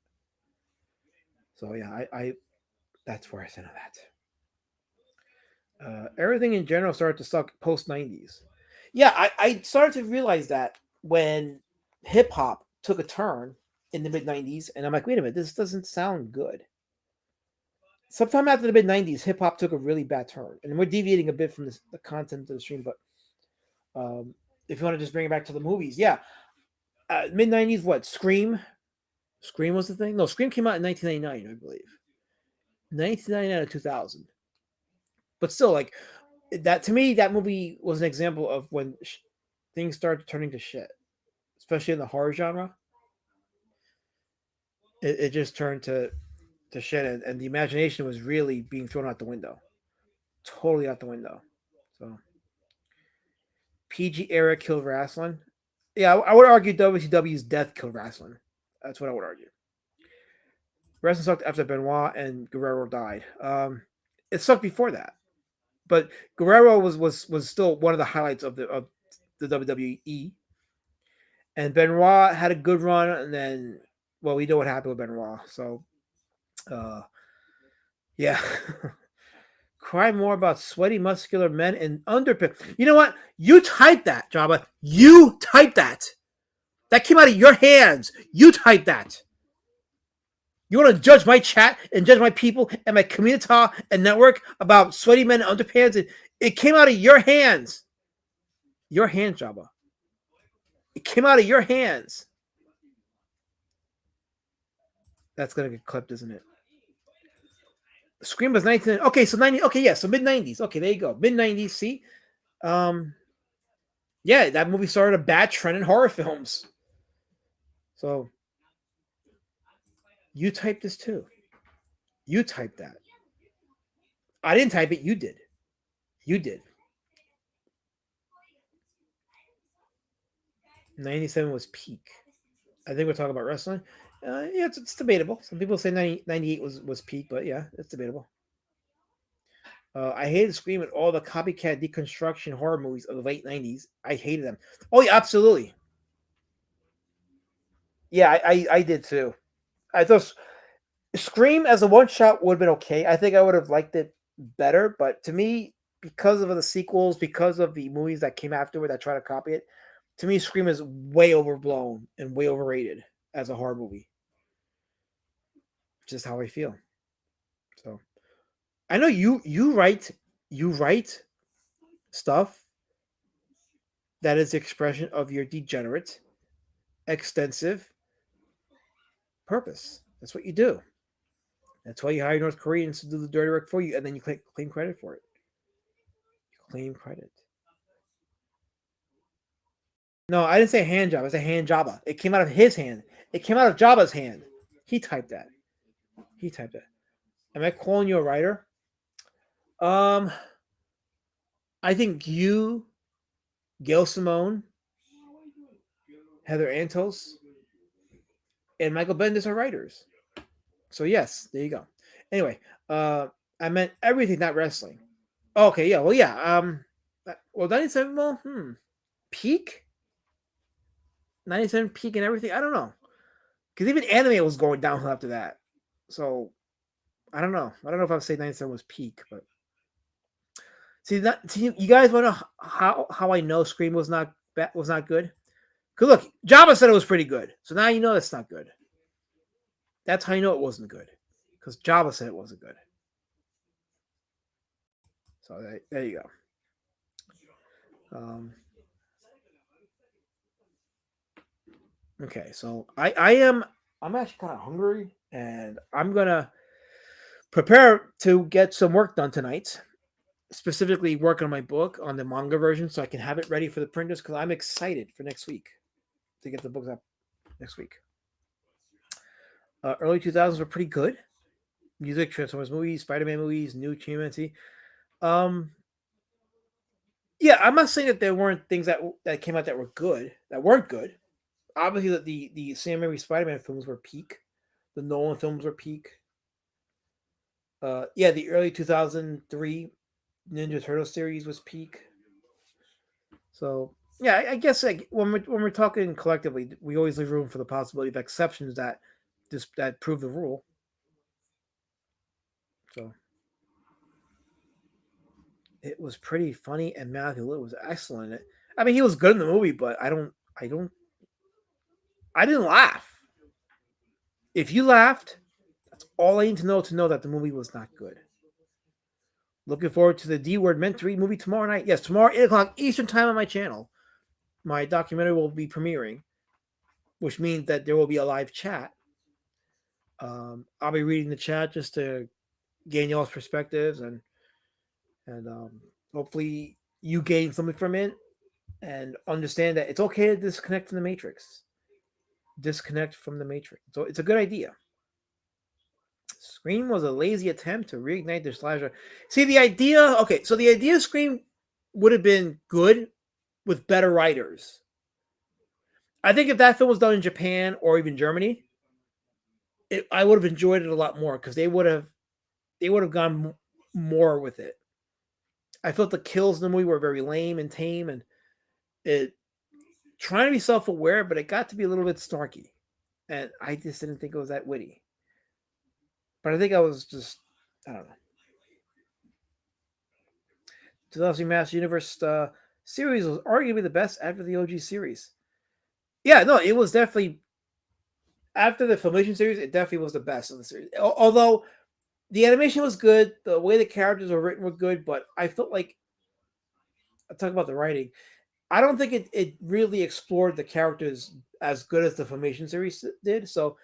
So yeah, I that's where I stand on that. Everything in general started to suck post '90s. Yeah, I started to realize that when hip hop took a turn in the mid '90s, and I'm like, wait a minute, this doesn't sound good. Sometime after the mid '90s, hip hop took a really bad turn, and we're deviating a bit from the content of the stream. But if you want to just bring it back to the movies, yeah, mid '90s, what Scream? Scream was the thing. No, Scream came out in 1999, I believe. 1999 to 2000. But still, like that to me, that movie was an example of when things started turning to shit, especially in the horror genre. It just turned to shit, and the imagination was really being thrown out the window, totally out the window. So PG era killed wrestling. Yeah, I would argue WCW's death killed wrestling. That's what I would argue. Wrestling sucked after Benoit and Guerrero died. It sucked before that, but Guerrero was still one of the highlights of the WWE. And Benoit had a good run, and then we know what happened with Benoit. So, yeah. Cry more about sweaty, muscular men and underpin. You know what? You typed that, Jabba. You typed that. That came out of your hands. You typed that. You want to judge my chat and judge my people and my Communitah and network about sweaty men and underpants? And it came out of your hands. Your hands, Jabba. It came out of your hands. That's going to get clipped, isn't it? Scream was 19. Okay, so 90. Okay, yeah, so mid 90s. Okay, there you go. Mid 90s. See, yeah, that movie started a bad trend in horror films. So you typed this too. You typed that. I didn't type it. You did. You did. 97 was peak. I think we're talking about wrestling. Yeah, it's debatable. Some people say 98 was peak, but yeah, it's debatable. I hated Scream and all the copycat deconstruction horror movies of the late 90s. I hated them. Oh, yeah, absolutely. Yeah, I did too. I thought Scream as a one-shot would have been okay. I think I would have liked it better, but to me, because of the sequels, because of the movies that came afterward that try to copy it, to me, Scream is way overblown and way overrated as a horror movie. Just how I feel. So I know you write stuff that is the expression of your degenerate, extensive purpose. That's what you do. That's why you hire North Koreans to do the dirty work for you, and then you claim credit for it. You claim credit. No, I didn't say hand job. I said hand Jabba. It came out of his hand. It came out of Jabba's hand. He typed that. Am I calling you a writer? I think you, Gail Simone, Heather Antos, and Michael Bendis are writers. So yes, there you go. Anyway, I meant everything, not wrestling. Okay, yeah, well, yeah. Well, 97, well, peak, 97 peak and everything. I don't know, because even anime was going downhill after that. So I don't know. I don't know if I would say 97 was peak, but see, you guys want to know how I know Scream was not good? Cause look, Jabba said it was pretty good, so now you know it's not good. That's how you know it wasn't good, because Jabba said it wasn't good. So there you go. Okay, so I'm actually kind of hungry, and I'm gonna prepare to get some work done tonight. Specifically, work on my book on the manga version, so I can have it ready for the printers. Because I'm excited for next week to get the books up next week. Early 2000s were pretty good. Music, Transformers movies, Spider-Man movies, new Communitah. Yeah, I'm not saying that there weren't things that came out that weren't good. Obviously, the Sam Raimi Spider-Man films were peak. The Nolan films were peak. Yeah, the early 2003 Ninja Turtle series was peak. So yeah, I guess when we're talking collectively, we always leave room for the possibility of exceptions that prove the rule. So it was pretty funny, and Matthew Litt was excellent in it. I mean, he was good in the movie, but I didn't laugh. If you laughed, that's all I need to know that the movie was not good. Looking forward to the D Word Meant to Read movie tomorrow night. Yes, tomorrow 8:00 Eastern time on my channel. My documentary will be premiering, which means that there will be a live chat. I'll be reading the chat just to gain y'all's perspectives and hopefully you gain something from it and understand that it's okay to disconnect from the matrix. Disconnect from the matrix. So it's a good idea. Scream was a lazy attempt to reignite their slasher. See, the idea of Scream would have been good with better writers. I think if that film was done in Japan or even Germany, I would have enjoyed it a lot more because they would have gone more with it. I felt the kills in the movie were very lame and tame, and it trying to be self-aware, but it got to be a little bit snarky, and I just didn't think it was that witty. But I think I was just, I don't know. 2003 Master Universe series was arguably the best after the OG series. Yeah, no, it was definitely after the Filmation series. It definitely was the best of the series. Although the animation was good, the way the characters were written were good, but I felt like I talk about the writing. I don't think it really explored the characters as good as the Filmation series did. So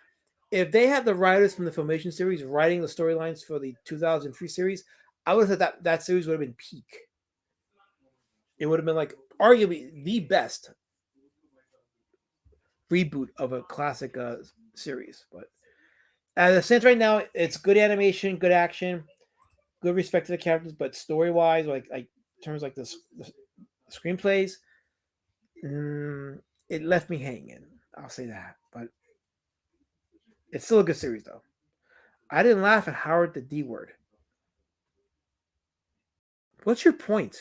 if they had the writers from the Filmation series writing the storylines for the 2003 series, I would have thought that series would have been peak. It would have been like arguably the best reboot of a classic series. But as it stands right now, it's good animation, good action, good respect to the characters, but story wise, like in terms like the screenplays, it left me hanging. I'll say that, but it's still a good series though. I didn't laugh at Howard the D Word. What's your point?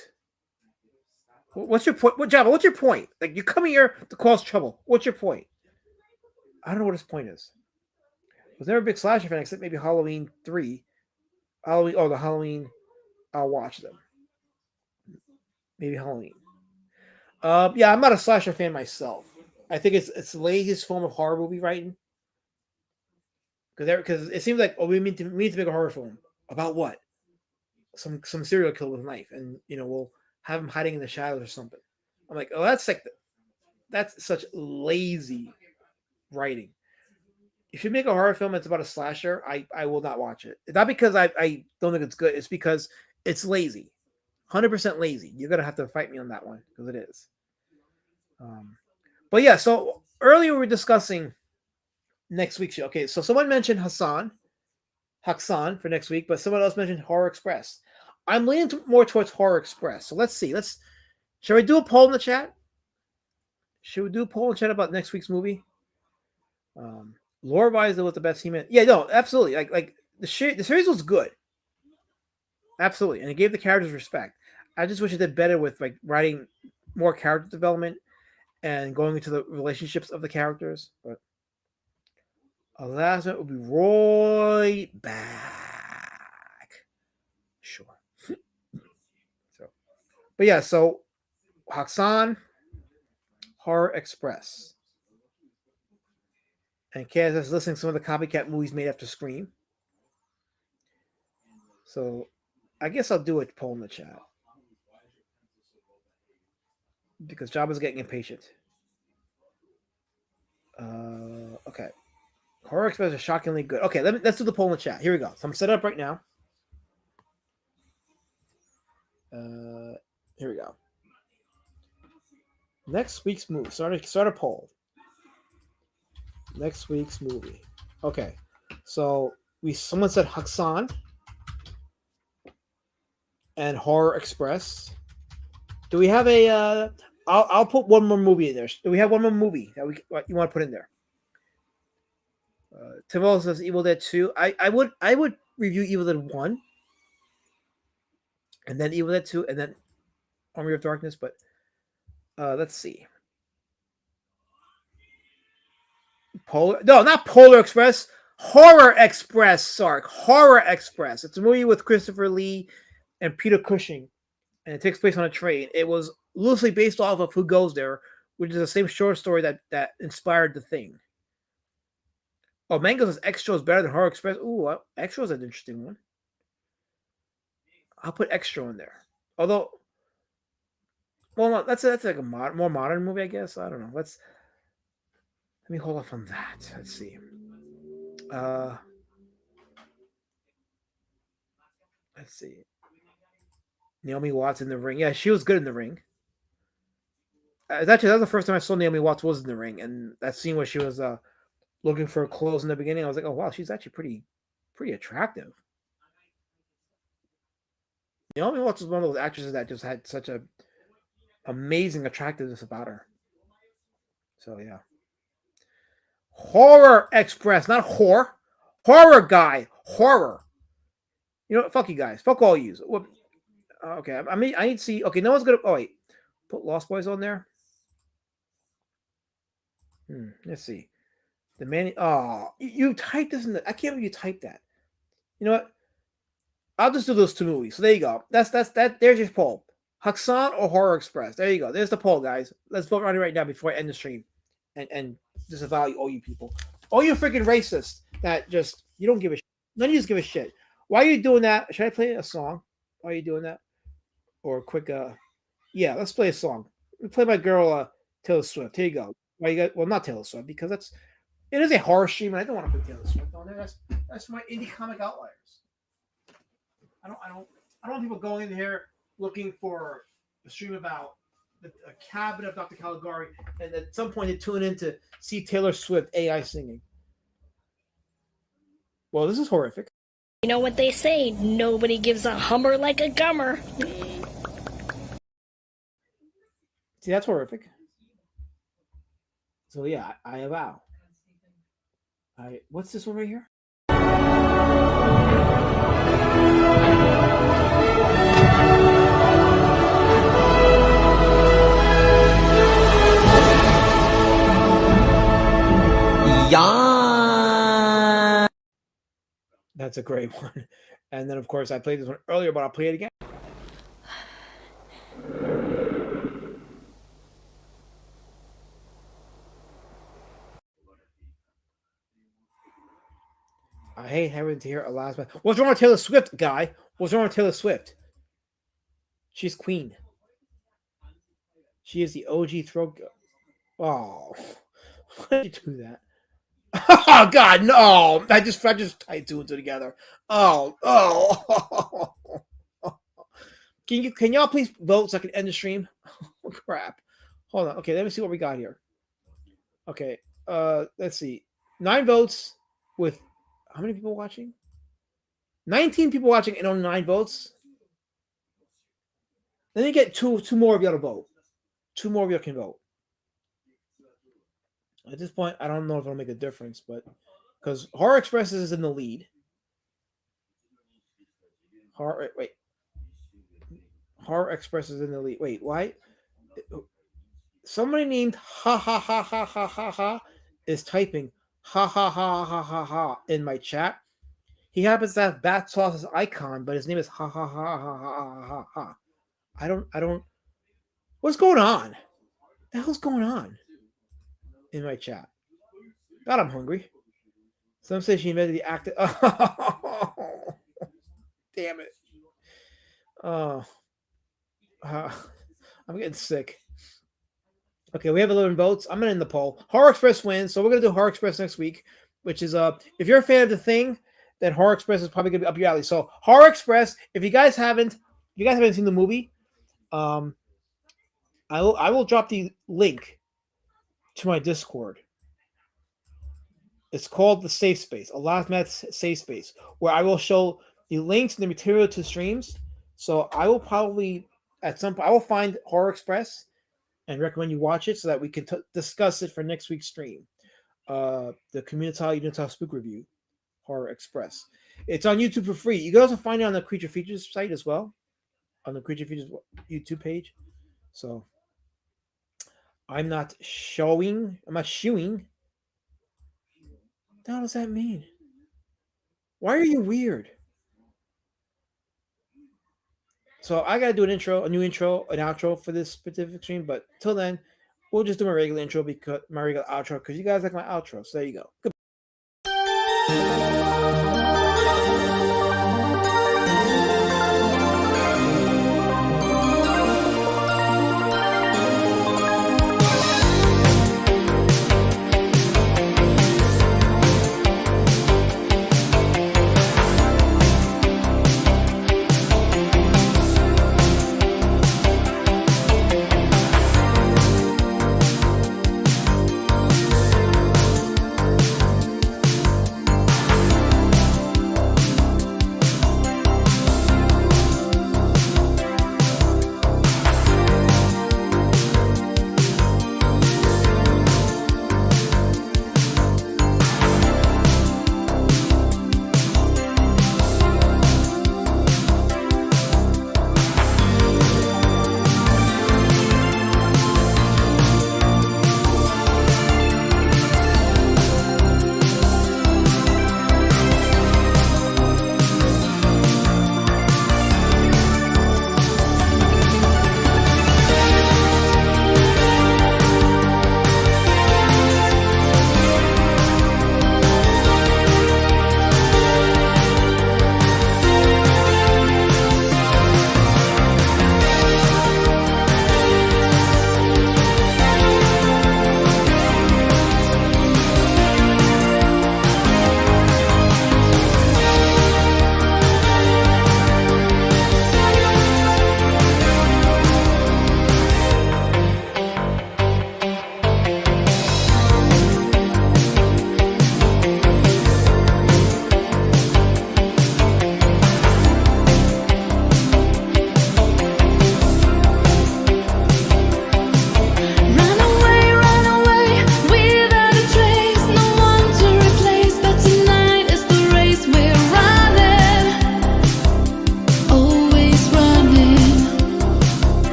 What's your point? Jabba, what's your point? Like, you come here to cause trouble. What's your point? I don't know what his point is. I was never a big slasher fan except maybe Halloween 3. The Halloween, I'll watch them. Maybe Halloween. Yeah, I'm not a slasher fan myself. I think it's the laziest form of horror movie writing. Because it seems like, we need to make a horror film. About what? Some serial killer with a knife, and we'll have him hiding in the shadows or something. I'm like, oh, that's such lazy writing. If you make a horror film that's about a slasher, I will not watch it. Not because I don't think it's good. It's because it's lazy. 100% lazy. You're going to have to fight me on that one because it is. But yeah, so earlier we were discussing next week's show. Okay, so someone mentioned Hassan. Haxan for next week, but someone else mentioned Horror Express. I'm leaning more towards Horror Express. So let's see. Shall we do a poll in the chat? Should we do a poll in the chat about next week's movie? Lore wise, was the best He-Man. Yeah, no, absolutely. Like the series was good. Absolutely, and it gave the characters respect. I just wish it did better with like writing more character development and going into the relationships of the characters. But a last one would be right back. Sure. But yeah, so Haxan, Horror Express. And Kaz is listing some of the copycat movies made after Scream. So I guess I'll do a poll in the chat. Because Jabba's getting impatient. Okay. Horror Express is shockingly good. Okay, let's do the poll in the chat. Here we go. So I'm set up right now. Here we go. Next week's movie. Start a poll. Next week's movie. Okay. So someone said Haxan and Horror Express. Do we have a I'll put one more movie in there. Do we have one more movie that you want to put in there? Tim says Evil Dead 2. I would review Evil Dead 1 and then Evil Dead 2 and then Army of Darkness, but let's see. Not Polar Express. Horror Express, Sark. Horror Express. It's a movie with Christopher Lee and Peter Cushing, and it takes place on a train. It was loosely based off of Who Goes There, which is the same short story that inspired The Thing. Oh, Mango says Extra is better than Horror Express. Ooh, Extra is an interesting one. I'll put Extra in there. Although, well, no, that's like a more modern movie, I guess. I don't know. Let me hold off on that. Let's see. Let's see. Naomi Watts in the ring. Yeah, she was good in the ring. That was the first time I saw Naomi Watts was in the ring, and that scene where she was looking for clothes in the beginning, I was like, oh wow, she's actually pretty attractive. Naomi Watts was one of those actresses that just had such a amazing attractiveness about her. So yeah. Horror Express, not whore. Horror guy. Horror. You know what? Fuck you guys. Fuck all you. Okay, I need to see. Okay, no one's gonna. Oh wait, put Lost Boys on there. Let's see. The man. Oh, you typed this in the. I can't believe you typed that. You know what? I'll just do those two movies. So there you go. That's that. There's your poll. Haxan or Horror Express. There you go. There's the poll, guys. Let's vote on it right now before I end the stream, and disavow all you people, all you freaking racists that just you don't give a shit. None of you just give a shit. Why are you doing that? Should I play a song? Why are you doing that? Or a quick yeah, let's play a song. We play my girl Taylor Swift. Here you go. Why you got not Taylor Swift, because it is a horror stream and I don't want to put Taylor Swift on there. That's my indie comic outliers. I don't want people going in here looking for a stream about a cabin of Dr. Caligari and at some point they tune in to see Taylor Swift AI singing. Well, this is horrific. You know what they say, nobody gives a hummer like a gummer. See, that's horrific. So yeah, I avow. What's this one right here? Yeah. That's a great one. And then, of course, I played this one earlier, but I'll play it again. I hate having to hear a last one. What's wrong with Taylor Swift, guy? What's wrong with Taylor Swift? She's queen. She is the OG throat girl. Oh, why did you do that? Oh God, no! I just tied two and two together. Oh. Can y'all please vote so I can end the stream? Oh, crap. Hold on. Okay, let me see what we got here. Okay, let's see. 9 votes with how many people watching? 19 people watching and only 9 votes. Then you get two more of you to vote. 2 more of you can vote. At this point, I don't know if it'll make a difference, but because Horror Express is in the lead. Horror Express is in the lead. Wait, why? Somebody named ha ha ha ha ha ha ha is typing ha ha ha ha ha ha in my chat. He happens to have bat sauce's icon, but his name is ha ha ha ha ha ha ha. I don't. What's going on? What the hell's going on in my chat? God, I'm hungry. Some say she invented the act. Oh, damn it. Oh, I'm getting sick. Okay, we have 11 votes. I'm gonna end the poll. Horror Express wins, so we're gonna do Horror Express next week, which is if you're a fan of The Thing, then Horror Express is probably gonna be up your alley. So Horror Express, if you guys haven't seen the movie, I will drop the link to my Discord. It's called the Safe Space, a Last Minute Safe Space, where I will show the links and the material to streams. So I will probably I will find Horror Express and recommend you watch it so that we can discuss it for next week's stream. The Communitah Unitah Spook Review, Horror Express. It's on YouTube for free. You can also find it on the Creature Features site as well, on the Creature Features YouTube page. So I'm not showing. What the hell does that mean? Why are you weird? So I gotta do a new intro, an outro for this specific stream. But till then, we'll just do my regular intro my regular outro because you guys like my outro. So there you go. Goodbye.